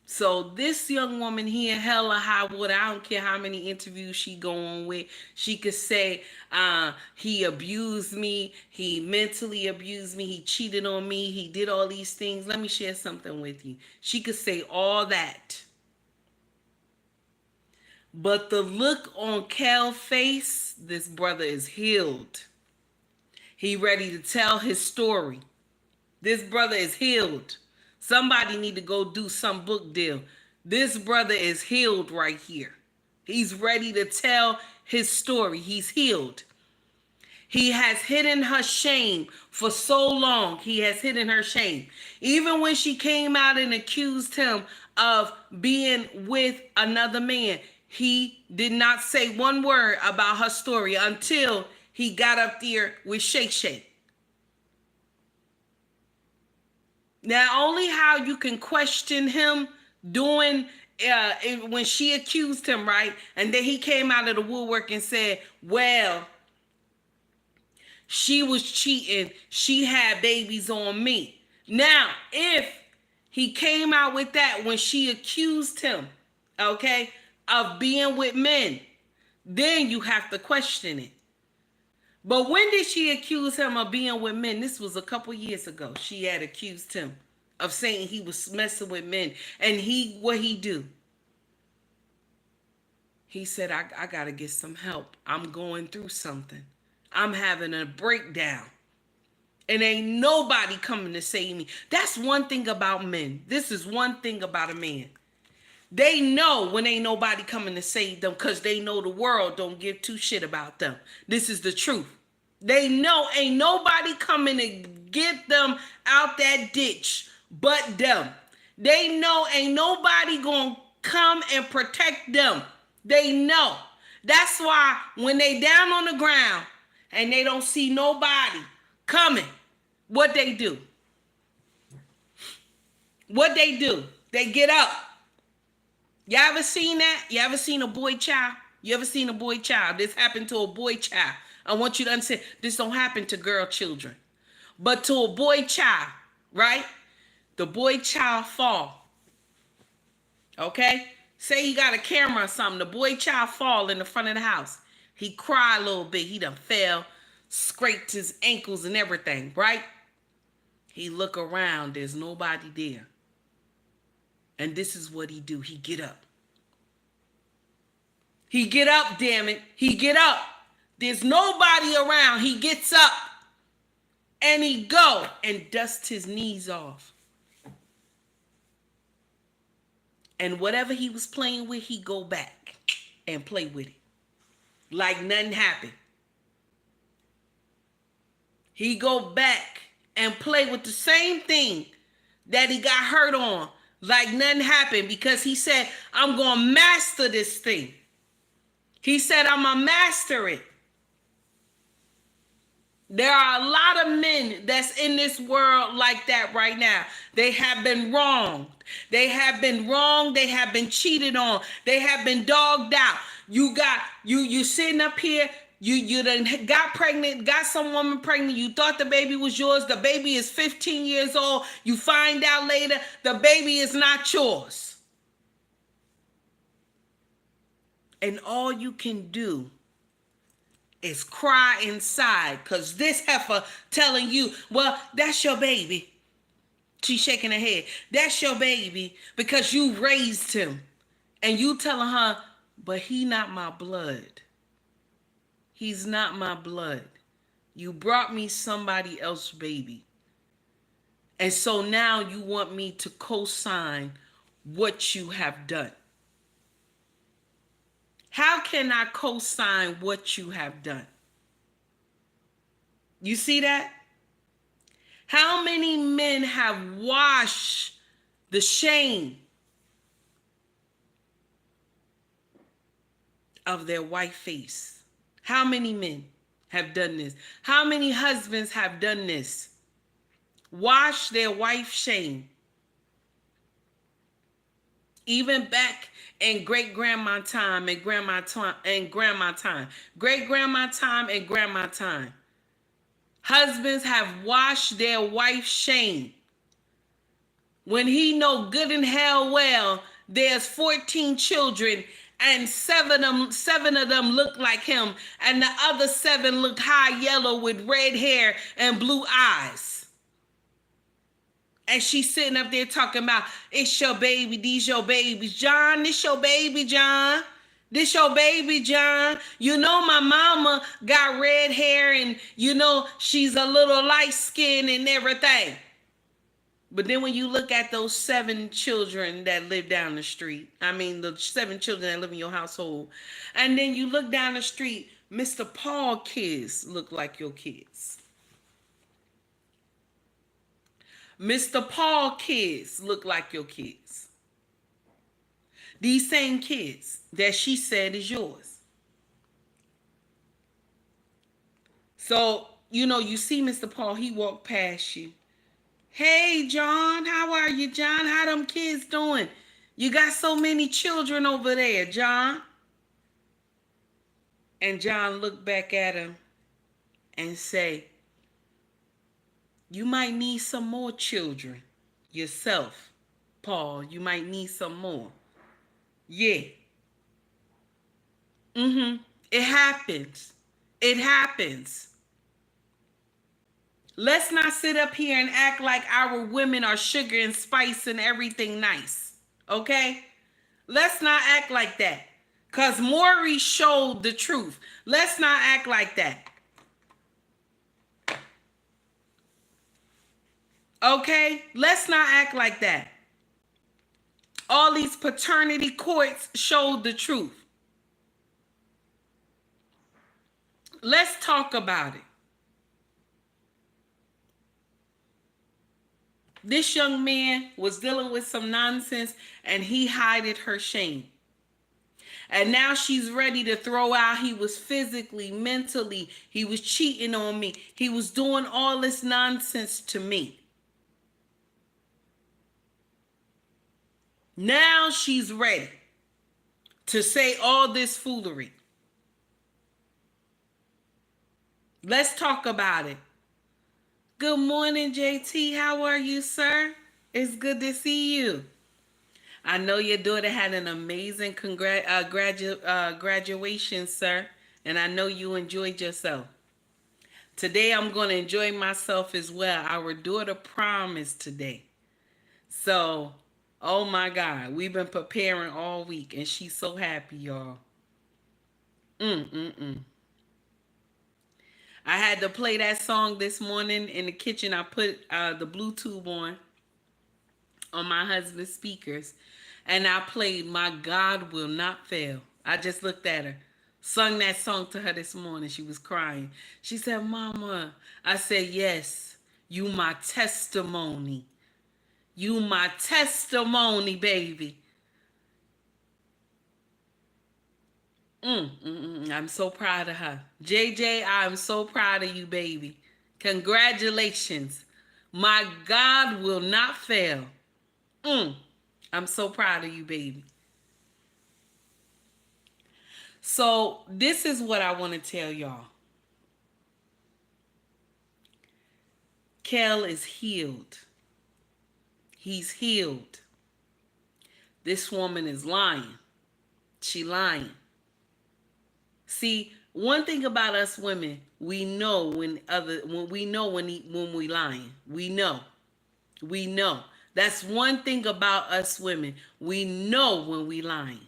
So this young woman here, hella high water, I don't care how many interviews she go on with, she could say, he abused me, he mentally abused me, he cheated on me, he did all these things. Let me share something with you. She could say all that. But the look on Kel's face, this brother is healed. He ready to tell his story. This brother is healed. Somebody need to go do some book deal. This brother is healed right here. He's ready to tell his story. He's healed. He has hidden her shame for so long. He has hidden her shame. Even when she came out and accused him of being with another man, he did not say one word about her story until he got up there with Shay Shay. Now, only how you can question him doing when she accused him, right? And then he came out of the woodwork and said, well, she was cheating. She had babies on me. Now, if he came out with that when she accused him, okay, of being with men, then you have to question it. But when did she accuse him of being with men? This was a couple years ago. She had accused him of saying he was messing with men. And what he do? He said, I got to get some help. I'm going through something. I'm having a breakdown. And ain't nobody coming to save me. That's one thing about men. This is one thing about a man. They know when ain't nobody coming to save them because they know the world don't give two shit about them. This is the truth. They know ain't nobody coming to get them out that ditch but them. They know ain't nobody gonna come and protect them They know. That's why when they down on the ground and they don't see nobody coming, what they do? What they do? They get up. You ever seen that? You ever seen a boy child? You ever seen a boy child? This happened to a boy child. I want you to understand, this don't happen to girl children. But to a boy child, right? The boy child fall. Okay? Say he got a camera or something. The boy child fall in the front of the house. He cry a little bit. He done fell, scraped his ankles and everything, right? He look around. There's nobody there. And this is what he do. He get up. He get up, damn it. He get up. There's nobody around. He gets up. And he go and dust his knees off. And whatever he was playing with, he go back and play with it. Like nothing happened. He go back and play with the same thing that he got hurt on. Like nothing happened, because he said, I'm going to master this thing. He said, I'm going to master it. There are a lot of men that's in this world like that right now. They have been wronged. They have been wronged. They have been cheated on. They have been dogged out. You sitting up here. You done got pregnant, got some woman pregnant. You thought the baby was yours. The baby is 15 years old. You find out later the baby is not yours. And all you can do is cry inside, because this heifer telling you, well, that's your baby. She's shaking her head. That's your baby because you raised him. And you telling her, but he not my blood. He's not my blood. You brought me somebody else's baby. And so now you want me to co-sign what you have done. How can I co-sign what you have done? You see that? How many men have washed the shame of their white face? How many men have done this? How many husbands have done this? Wash their wife's shame. Even back in great-grandma time and grandma time and grandma time. Great-grandma time and grandma time. Husbands have washed their wife's shame. When he know good and hell well, there's 14 children and seven of them look like him, and the other 7 look high yellow with red hair and blue eyes. And she's sitting up there talking about, it's your baby, these your babies. John, this your baby, John. This your baby, John. You know my mama got red hair and you know she's a little light skinned and everything. But then when you look at those 7 children that live down the street, the 7 children that live in your household, and then you look down the street, Mr. Paul kids look like your kids. Mr. Paul kids look like your kids. These same kids that she said is yours. So, you see Mr. Paul, he walked past you. Hey, John, how are you, John? How them kids doing? You got so many children over there, John. And John looked back at him and say, you might need some more children yourself, Paul. You might need some more. Yeah. It happens. It happens. Let's not sit up here and act like our women are sugar and spice and everything nice. Okay? Let's not act like that. Because Maury showed the truth. Let's not act like that. Okay? Let's not act like that. All these paternity courts showed the truth. Let's talk about it. This young man was dealing with some nonsense and he hided her shame. And now she's ready to throw out he was physically, mentally, he was cheating on me. He was doing all this nonsense to me. Now she's ready to say all this foolery. Let's talk about it. Good morning, JT. How are you, sir? It's good to see you. I know your daughter had an amazing graduation, sir, and I know you enjoyed yourself. Today, I'm going to enjoy myself as well. Our daughter prom is today. So, oh my God, we've been preparing all week, and she's so happy, y'all. I had to play that song this morning in the kitchen. I put the Bluetooth on my husband's speakers, and I played My God Will Not Fail. I just looked at her, sung that song to her this morning. She was crying. She said, Mama. I said, yes, you my testimony. You my testimony, baby. I'm so proud of her. JJ, I'm so proud of you, baby. Congratulations. My God will not fail. I'm so proud of you, baby. So this is what I want to tell y'all. Kel is healed. He's healed. This woman is lying. She lying. See, one thing about us women, we know when we lying. We know. We know. That's one thing about us women. We know when we lying.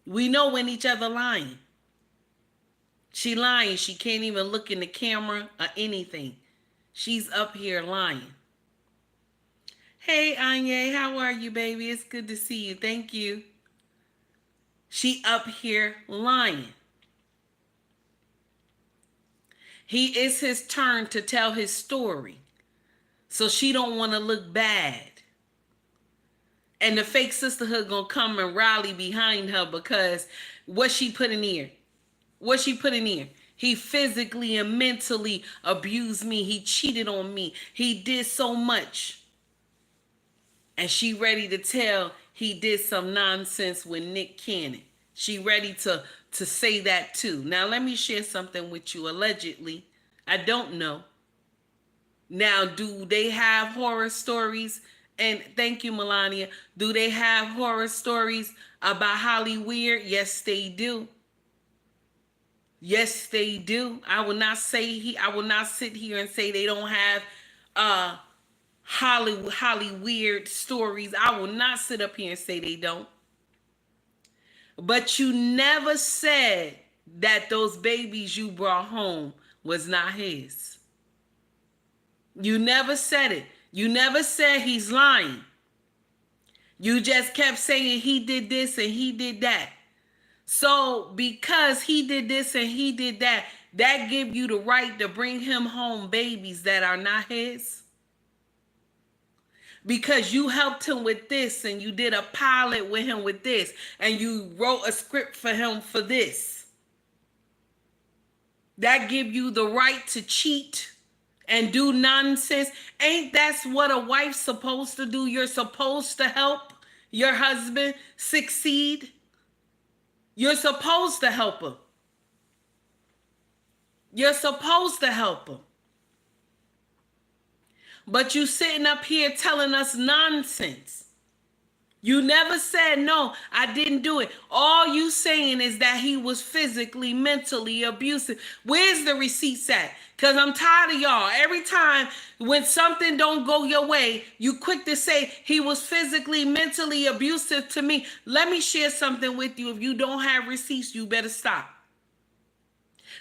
We know when each other lying. She lying. She can't even look in the camera or anything. She's up here lying. Hey, Anya, how are you, baby? It's good to see you. Thank you. She up here lying. He is his turn to tell his story. So she don't want to look bad. And the fake sisterhood gonna come and rally behind her because what she put in here. What she put in here. He physically and mentally abused me. He cheated on me. He did so much. And she ready to tell he did some nonsense with Nick Cannon. She ready to say that too. Now let me share something with you. Allegedly, I don't know. Now, do they have horror stories? And thank you, Melania. Do they have horror stories about Holly Weird? Yes, they do. Yes, they do. I will not sit here and say they don't have Holly Weird stories. I will not sit up here and say they don't. But you never said that those babies you brought home was not his. You never said it. You never said he's lying. You just kept saying he did this and he did that. So because he did this and he did that, that give you the right to bring him home babies that are not his? Because you helped him with this and you did a pilot with him with this and you wrote a script for him for this. That give you the right to cheat and do nonsense. Ain't that's what a wife's supposed to do? You're supposed to help your husband succeed. You're supposed to help him. You're supposed to help him. But you sitting up here telling us nonsense. You never said, no, I didn't do it. All you saying is that he was physically, mentally abusive. Where's the receipts at? Because I'm tired of y'all. Every time when something don't go your way, you quick to say he was physically, mentally abusive to me. Let me share something with you. If you don't have receipts, you better stop.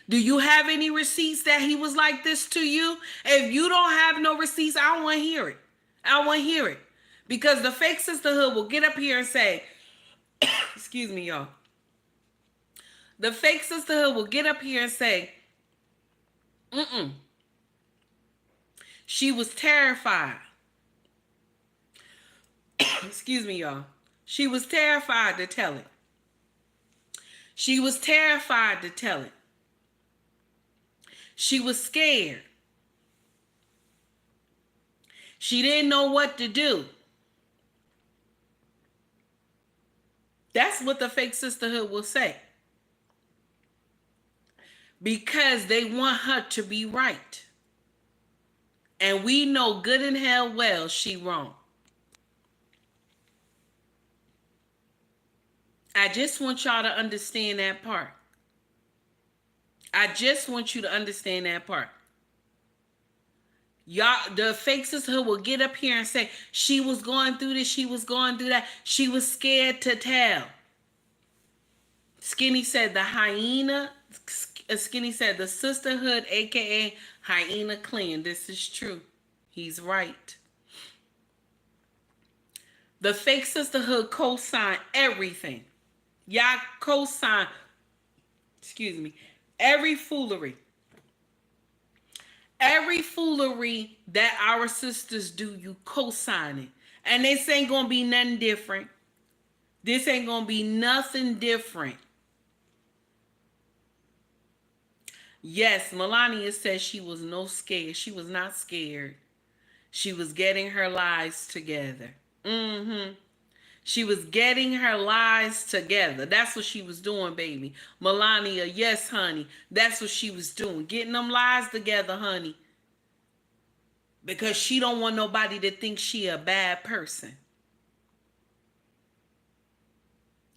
Do you have any receipts that he was like this to you? If you don't have no receipts, I don't want to hear it. I don't want to hear it. Because the fake sisterhood will get up here and say, excuse me, y'all. The fake sisterhood will get up here and say, she was terrified. Excuse me, y'all. She was terrified to tell it. She was terrified to tell it. She was scared. She didn't know what to do. That's what the fake sisterhood will say. Because they want her to be right. And we know good and hell well she wrong. I just want y'all to understand that part. I just want you to understand that part. Y'all, the fake sisterhood will get up here and say, she was going through this, she was going through that. She was scared to tell. Skinny said the hyena, Skinny said the sisterhood, aka hyena clan. This is true. He's right. The fake sisterhood co-sign everything. Y'all co-sign, every foolery. Every foolery that our sisters do, you co-sign it. And this ain't going to be nothing different. This ain't going to be nothing different. Yes, Melania says she was no scared. She was not scared. She was getting her lies together. She was getting her lies together. That's what she was doing, baby. Melania, yes, honey. That's what she was doing. Getting them lies together, honey. Because she don't want nobody to think she a bad person.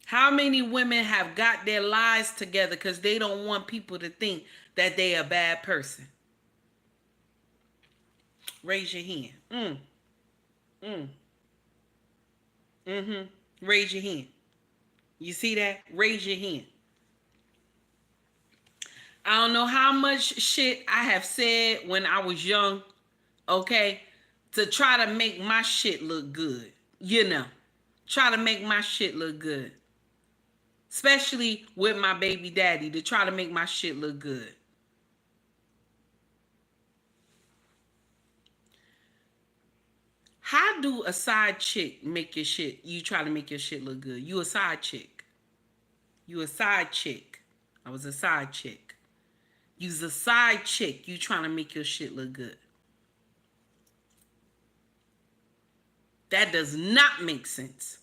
How many women have got their lies together because they don't want people to think that they a bad person? Raise your hand. Raise your hand. You see that? Raise your hand. I don't know how much shit I have said when I was young, okay, to try to make my shit look good. You know, try to make my shit look good. Especially with my baby daddy, to try to make my shit look good. How do a side chick make your shit, you try to make your shit look good? You a side chick. You a side chick. I was a side chick. You's a side chick. You trying to make your shit look good. That does not make sense.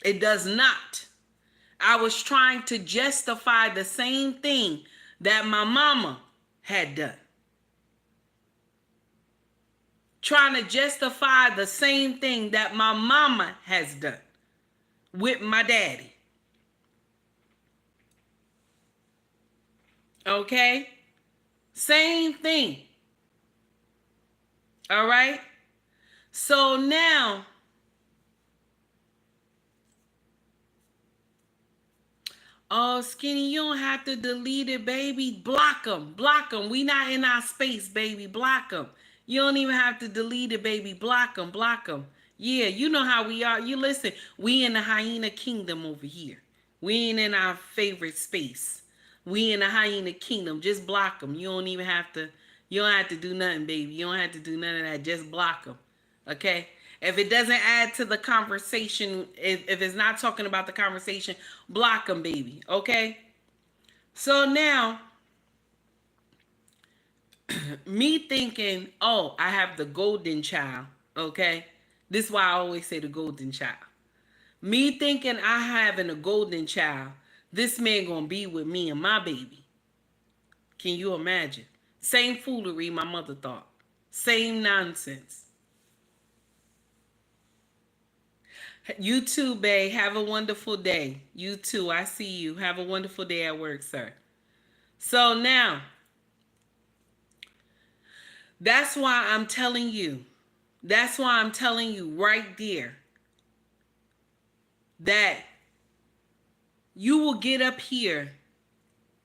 It does not. I was trying to justify the same thing that my mama had done. Trying to justify the same thing that my mama has done with my daddy. Okay? Same thing. All right? So now, oh, Skinny, you don't have to delete it, baby. Block them. Block them. We not in our space, baby. Block them. You don't even have to delete it, baby. Block them. Block them. Yeah, you know how we are. You listen, we in the hyena kingdom over here. We ain't in our favorite space. We in the hyena kingdom. Just block them. You don't even have to, you don't have to do nothing, baby. You don't have to do none of that. Just block them. Okay? If it doesn't add to the conversation, if it's not talking about the conversation, block them, baby. Okay? So now, me thinking, oh, I have the golden child. Okay? This is why I always say the golden child. Me thinking I having a golden child, this man gonna be with me and my baby. Can you imagine? Same foolery my mother thought. Same nonsense. You too, babe. Have a wonderful day. You too. I see you. Have a wonderful day at work, sir. So now, that's why I'm telling you. That's why I'm telling you right there that you will get up here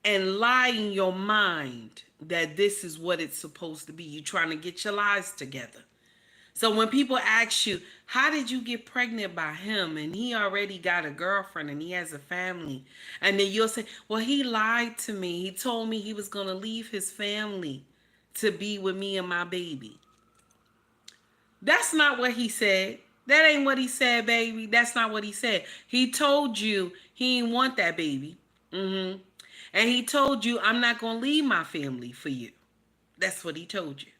and lie in your mind that this is what it's supposed to be. You're trying to get your lives together. So when people ask you, how did you get pregnant by him? And he already got a girlfriend and he has a family. And then you'll say, well, he lied to me. He told me he was going to leave his family to be with me and my baby. That's not what he said. That ain't what he said, baby. That's not what he said. He told you he didn't want that baby. Mm-hmm. And he told you, I'm not going to leave my family for you. That's what he told you.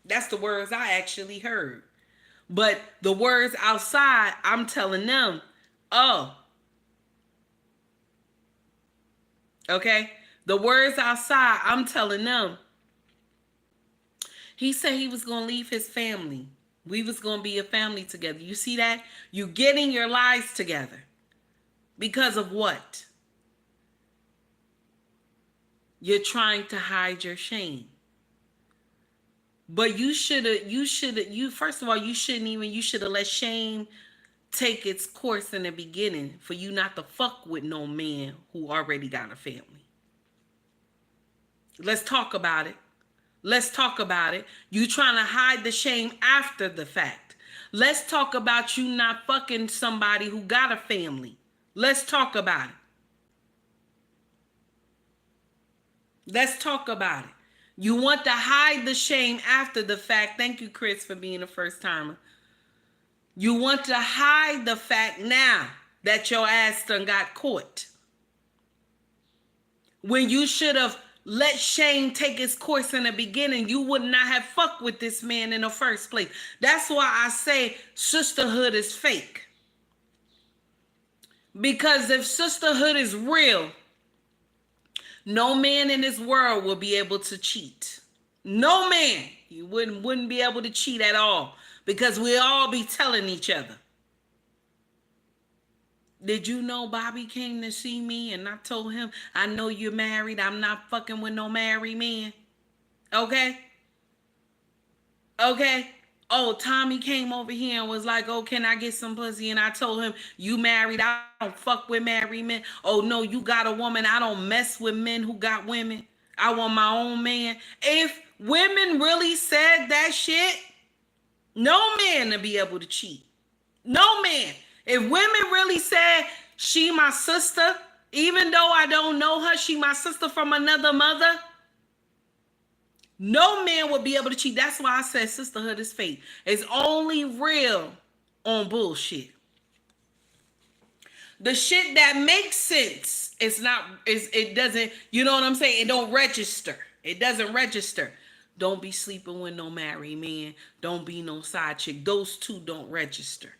That's the words I actually heard. But the words outside, I'm telling them, oh, okay? The words outside, I'm telling them, he said he was going to leave his family. We was going to be a family together. You see that? You getting your lives together. Because of what? You're trying to hide your shame. But you should have, first of all, you should have let shame take its course in the beginning for you not to fuck with no man who already got a family. Let's talk about it. Let's talk about it. You trying to hide the shame after the fact. Let's talk about you not fucking somebody who got a family. Let's talk about it. Let's talk about it. You want to hide the shame after the fact. Thank you, Chris, for being a first timer. You want to hide the fact now that your ass done got caught. When you should have let shame take its course in the beginning, you would not have fucked with this man in the first place. That's why I say sisterhood is fake. Because if sisterhood is real, no man in this world will be able to cheat. No man. You wouldn't be able to cheat at all. Because we all be telling each other. Did you know Bobby came to see me and I told him, I know you're married. I'm not fucking with no married man. Okay? Okay? Oh, Tommy came over here and was like, oh, can I get some pussy? And I told him, you married. I don't fuck with married men. Oh, no, you got a woman. I don't mess with men who got women. I want my own man. If women really said that shit, no man to be able to cheat. No man. If women really said, she my sister, even though I don't know her, she my sister from another mother, no man would be able to cheat. That's why I said sisterhood is fake. It's only real on bullshit. The shit that makes sense, it doesn't, you know what I'm saying? It don't register. It doesn't register. Don't be sleeping with no married man. Don't be no side chick. Those two don't register.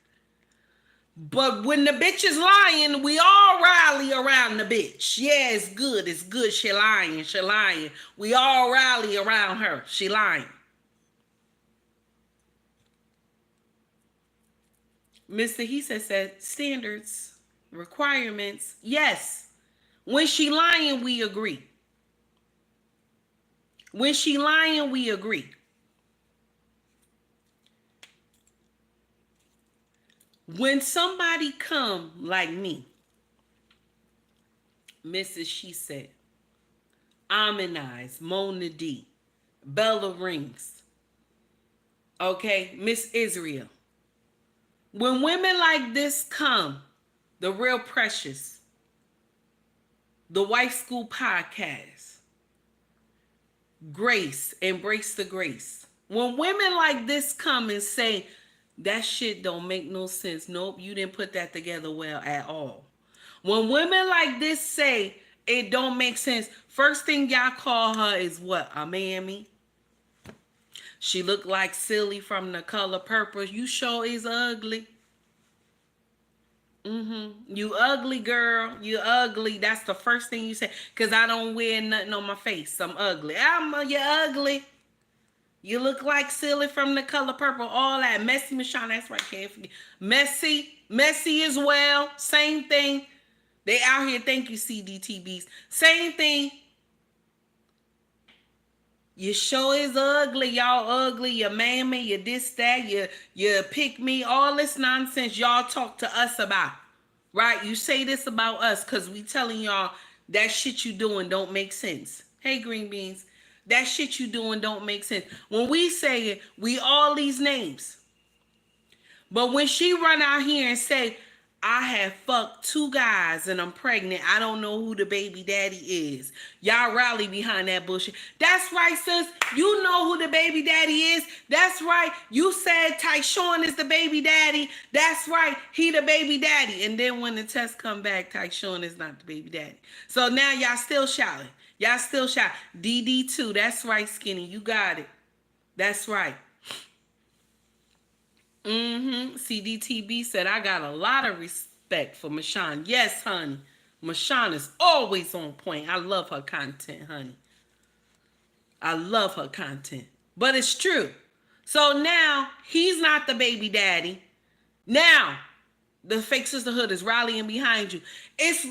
But when the bitch is lying, we all rally around the bitch. Yeah, it's good. It's good. She lying. She lying. We all rally around her. She lying. Mr. He said standards, requirements. Yes. When she lying, we agree. When she lying, we agree. When somebody come like me, Mrs. She said, Amenize, Mona D, Bella Rings, okay, Miss Israel. When women like this come, the Real Precious, the White School Podcast, Grace, Embrace the Grace. When women like this come and say, that shit don't make no sense. Nope, you didn't put that together well at all. When women like this say it don't make sense, first thing y'all call her is what? A mammy. She look like Silly from The Color Purple. You sure is ugly. You ugly, girl. You ugly. That's the first thing you say. Because I don't wear nothing on my face. I'm ugly. You ugly. You look like Silly from The Color Purple. All that. Messy Michonne. That's right. Can't forget. Messy. Messy as well. Same thing. They out here. Thank you, CDTBs. Same thing. You sure is ugly. Y'all ugly. You mammy. You this, that. You pick me. All this nonsense y'all talk to us about. Right? You say this about us because we telling y'all that shit you doing don't make sense. Hey, green beans. That shit you doing don't make sense. When we say it, we all these names. But when she run out here and say, I have fucked 2 guys and I'm pregnant. I don't know who the baby daddy is. Y'all rally behind that bullshit. That's right, sis. You know who the baby daddy is. That's right. You said Tyshawn is the baby daddy. That's right. He the baby daddy. And then when the test come back, Tyshawn is not the baby daddy. So now y'all still shouting. Y'all still shouting. DD2. That's right, Skinny. You got it. That's right. CDTB said, I got a lot of respect for Mashawn. Yes, honey. Mashawn is always on point. I love her content, honey. I love her content. But it's true. So now he's not the baby daddy. Now the fake sisterhood is rallying behind you. It's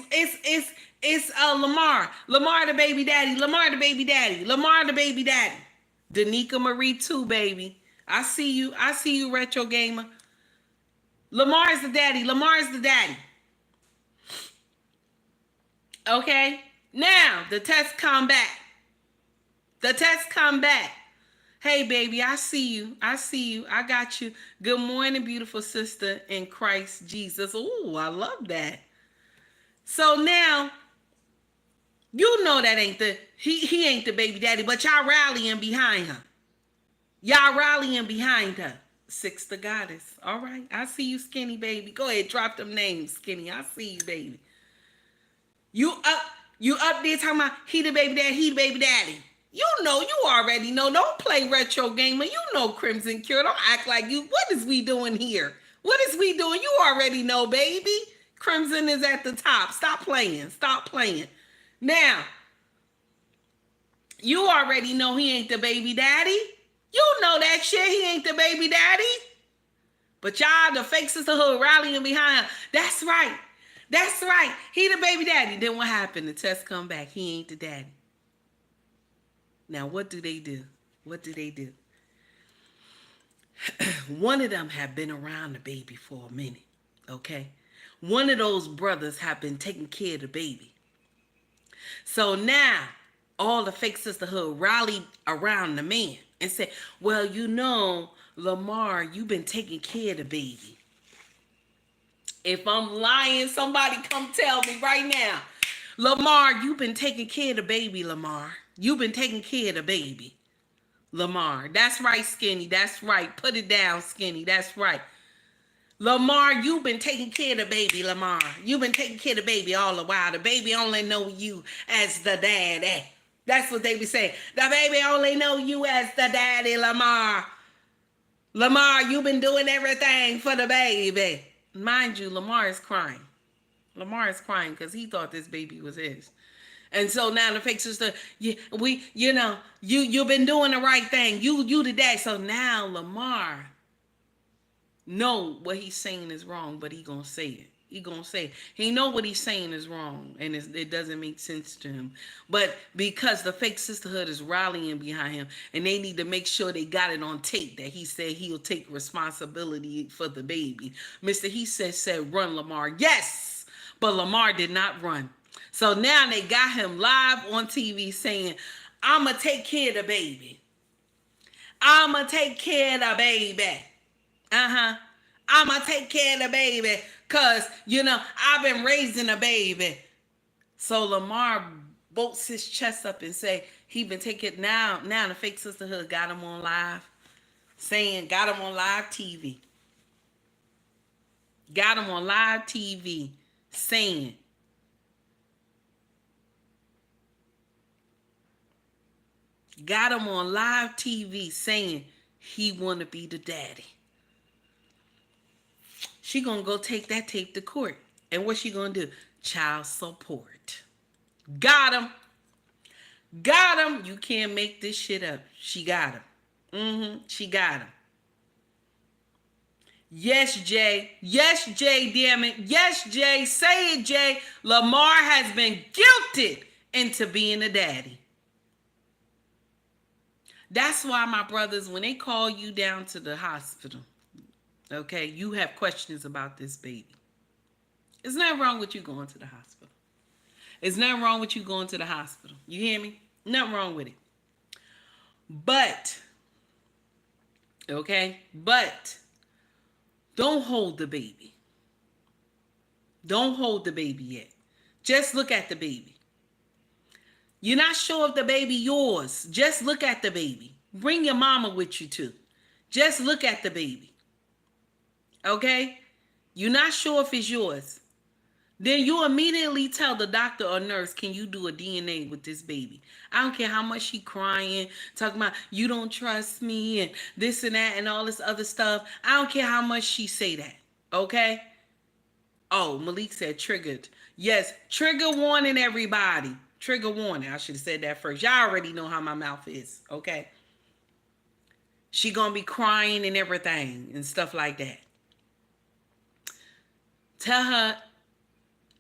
Lamar. Lamar the baby daddy. Lamar the baby daddy. Lamar the baby daddy. Danica Marie too, baby. I see you, Retro Gamer. Lamar's the daddy. Lamar's the daddy. Okay? Now, the test come back. The test come back. Hey, baby, I see you. I see you. I got you. Good morning, beautiful sister in Christ Jesus. Ooh, I love that. So now, you know that ain't he ain't the baby daddy, but y'all rallying behind her. Y'all rallying behind her. Six the goddess. All right. I see you, Skinny, baby. Go ahead. Drop them names, Skinny. I see you, baby. You up there talking about he the baby daddy, he the baby daddy. You know, you already know. Don't play Retro Gamer. You know Crimson Cure. Don't act like you. What is we doing here? What is we doing? You already know, baby. Crimson is at the top. Stop playing. Stop playing. Now, you already know he ain't the baby daddy. You know that shit. He ain't the baby daddy. But y'all, the fake sisterhood rallying behind. That's right. That's right. He the baby daddy. Then what happened? The test come back. He ain't the daddy. Now, what do they do? What do they do? One of them have been around the baby for a minute. Okay? One of those brothers have been taking care of the baby. So now, all the fake sisterhood rallied around the man and said, well, you know, Lamar, you've been taking care of the baby. If I'm lying, somebody come tell me right now. Lamar, you've been taking care of the baby, Lamar. You've been taking care of the baby, Lamar. That's right, Skinny. That's right. Put it down, Skinny. That's right. Lamar, you've been taking care of the baby, Lamar. You've been taking care of the baby all the while. The baby only know you as the daddy. That's what they be saying. The baby only know you as the daddy, Lamar. Lamar, you've been doing everything for the baby. Mind you, Lamar is crying. Lamar is crying because he thought this baby was his. And so now the fake sister, you've been doing the right thing. You the dad. So now Lamar know what he's saying is wrong, but he gonna say it. He gonna say it. He know what he's saying is wrong, and it doesn't make sense to him. But because the fake sisterhood is rallying behind him, and they need to make sure they got it on tape that he said he'll take responsibility for the baby. Mr. He said, run, Lamar. Yes, but Lamar did not run. So now they got him live on TV saying, I'ma take care of the baby. I'ma take care of the baby. I'ma take care of the baby. Cause, I've been raising a baby. So Lamar bolts his chest up and say, he been taking now the fake sisterhood got him on live. Got him on live TV. Got him on live TV saying, got him on live TV saying he want to be the daddy. She gonna go take that tape to court. And what she gonna do? Child support. Got him. Got him. You can't make this shit up. She got him. She got him. Yes, Jay. Yes, Jay, damn it. Yes, Jay. Say it, Jay. Lamar has been guilted into being a daddy. That's why, my brothers, when they call you down to the hospital, okay, you have questions about this baby. There's nothing wrong with you going to the hospital. There's nothing wrong with you going to the hospital. You hear me? Nothing wrong with it. But, okay, don't hold the baby. Don't hold the baby yet. Just look at the baby. You're not sure if the baby yours. Just look at the baby. Bring your mama with you too. Just look at the baby. Okay? You're not sure if it's yours. Then you immediately tell the doctor or nurse, can you do a DNA with this baby? I don't care how much she crying, talking about you don't trust me and this and that and all this other stuff. I don't care how much she say that. Okay? Oh, Malik said triggered. Yes, trigger warning, everybody. Trigger warning. I should have said that first. Y'all already know how my mouth is. Okay? She gonna be crying and everything and stuff like that. Tell her,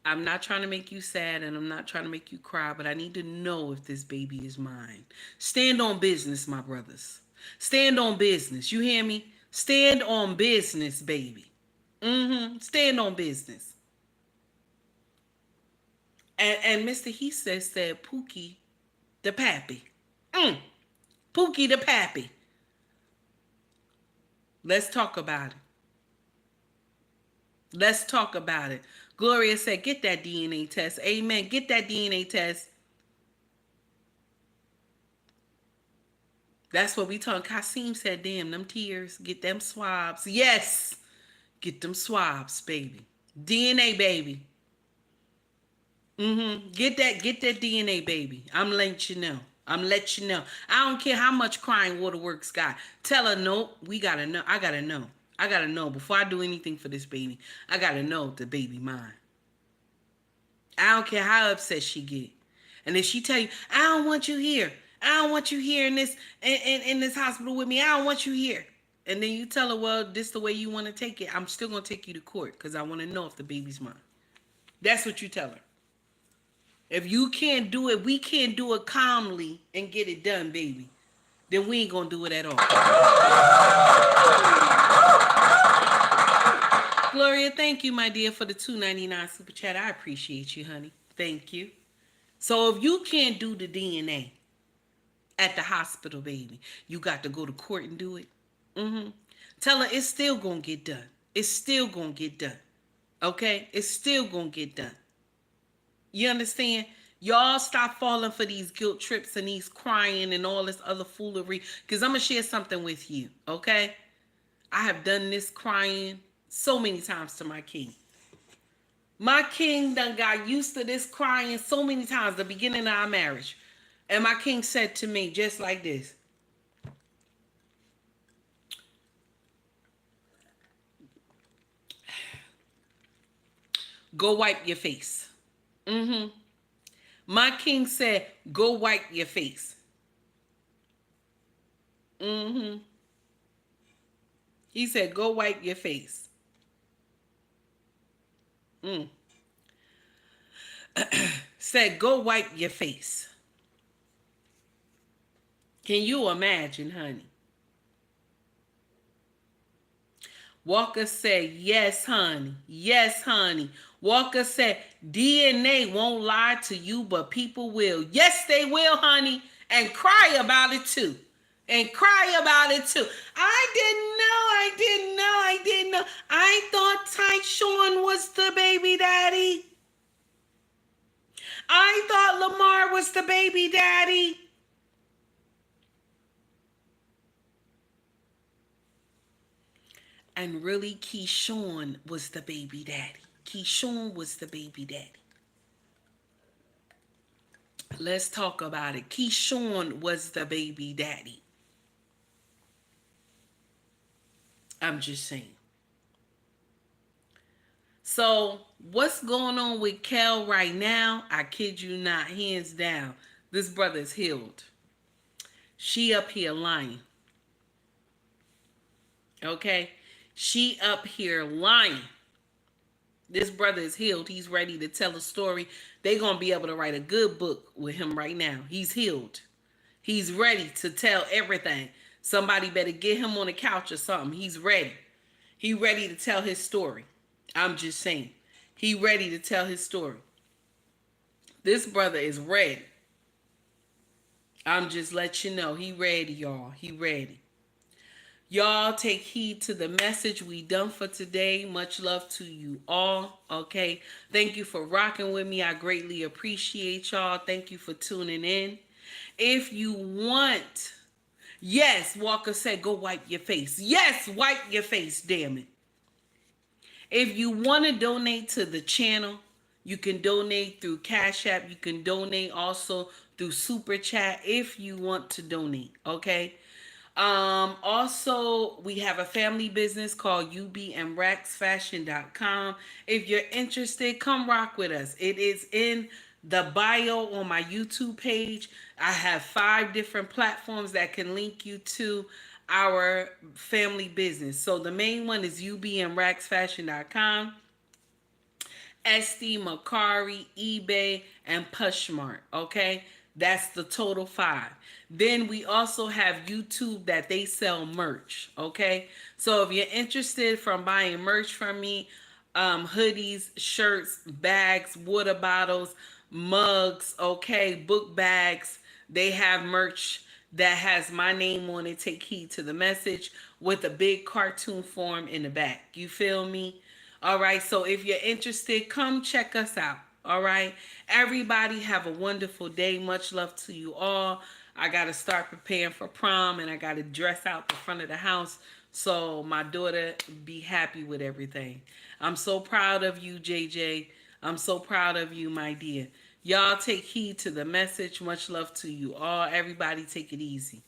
I'm not trying to make you sad and I'm not trying to make you cry, but I need to know if this baby is mine. Stand on business, my brothers. Stand on business. You hear me? Stand on business, baby. Stand on business. And Mr. He said Pookie the pappy. Pookie the pappy. Let's talk about it. Let's talk about it. Gloria said, get that DNA test. Amen. Get that DNA test. That's what we talk. Kasim said, damn, them tears. Get them swabs. Yes. Get them swabs, baby. DNA, baby. Get that DNA, baby. I'm letting you know. I don't care how much crying Waterworks got. Tell her, no, we gotta know. I gotta know. I gotta know before I do anything for this baby. I gotta know the baby mine. I don't care how upset she get. And if she tell you, I don't want you here. I don't want you here in this hospital with me. I don't want you here. And then you tell her, well, this the way you want to take it. I'm still gonna take you to court because I want to know if the baby's mine. That's what you tell her. If you can't do it, we can't do it calmly and get it done, baby. Then we ain't gonna do it at all. Gloria, thank you, my dear, for the $2.99 super chat. I appreciate you, honey. Thank you. So if you can't do the DNA at the hospital, baby, you got to go to court and do it. Tell her it's still gonna get done. It's still gonna get done. Okay? It's still gonna get done. You understand? Y'all stop falling for these guilt trips and these crying and all this other foolery. Because I'm going to share something with you. Okay? I have done this crying so many times to my king. My king done got used to this crying so many times, the beginning of our marriage. And my king said to me just like this. Go wipe your face. My king said, go wipe your face. He said, go wipe your face. Said, go wipe your face. Can you imagine, honey? Walker said, yes, honey. Yes, honey. Walker said, DNA won't lie to you, but people will. Yes, they will, honey. And cry about it too. And cry about it too. I didn't know. I thought Tyshawn was the baby daddy. I thought Lamar was the baby daddy. And really, Keyshawn was the baby daddy. Keyshawn was the baby daddy. Let's talk about it. Keyshawn was the baby daddy. I'm just saying. So, what's going on with Kel right now? I kid you not, hands down. This brother's healed. She up here lying. Okay? She up here lying. This brother is healed. He's ready to tell a story. They're going to be able to write a good book with him right now. He's healed. He's ready to tell everything. Somebody better get him on the couch or something. He's ready. He ready to tell his story. I'm just saying. He ready to tell his story. This brother is ready. I'm just letting you know. He ready, y'all. He ready. Y'all take heed to the message. We done for today. Much love to you all. Okay. Thank you for rocking with me. I greatly appreciate y'all. Thank you for tuning in. If you want, yes, Walker said go wipe your face. Yes, wipe your face, damn it. If you want to donate to the channel, you can donate through Cash App. You can donate also through Super Chat if you want to donate. Okay. Also, we have a family business called ubmraxfashion.com. If you're interested, come rock with us. It is in the bio on my YouTube page. I have 5 different platforms that can link you to our family business. So the main one is ubmraxfashion.com. SD, Macari, eBay, and Pushmart. Okay, that's the total 5. Then we also have YouTube that they sell merch. Okay, so if you're interested from buying merch from me, hoodies, shirts, bags, water bottles, mugs, okay, book bags, they have merch that has my name on it. Take heed to the message with a big cartoon form in the back. You feel me? All right, so if you're interested, come check us out. All right, everybody have a wonderful day. Much love to you all. I got to start preparing for prom and I got to dress out the front of the house so my daughter be happy with everything. I'm so proud of you, JJ. I'm so proud of you, my dear. Y'all take heed to the message. Much love to you all. Everybody take it easy.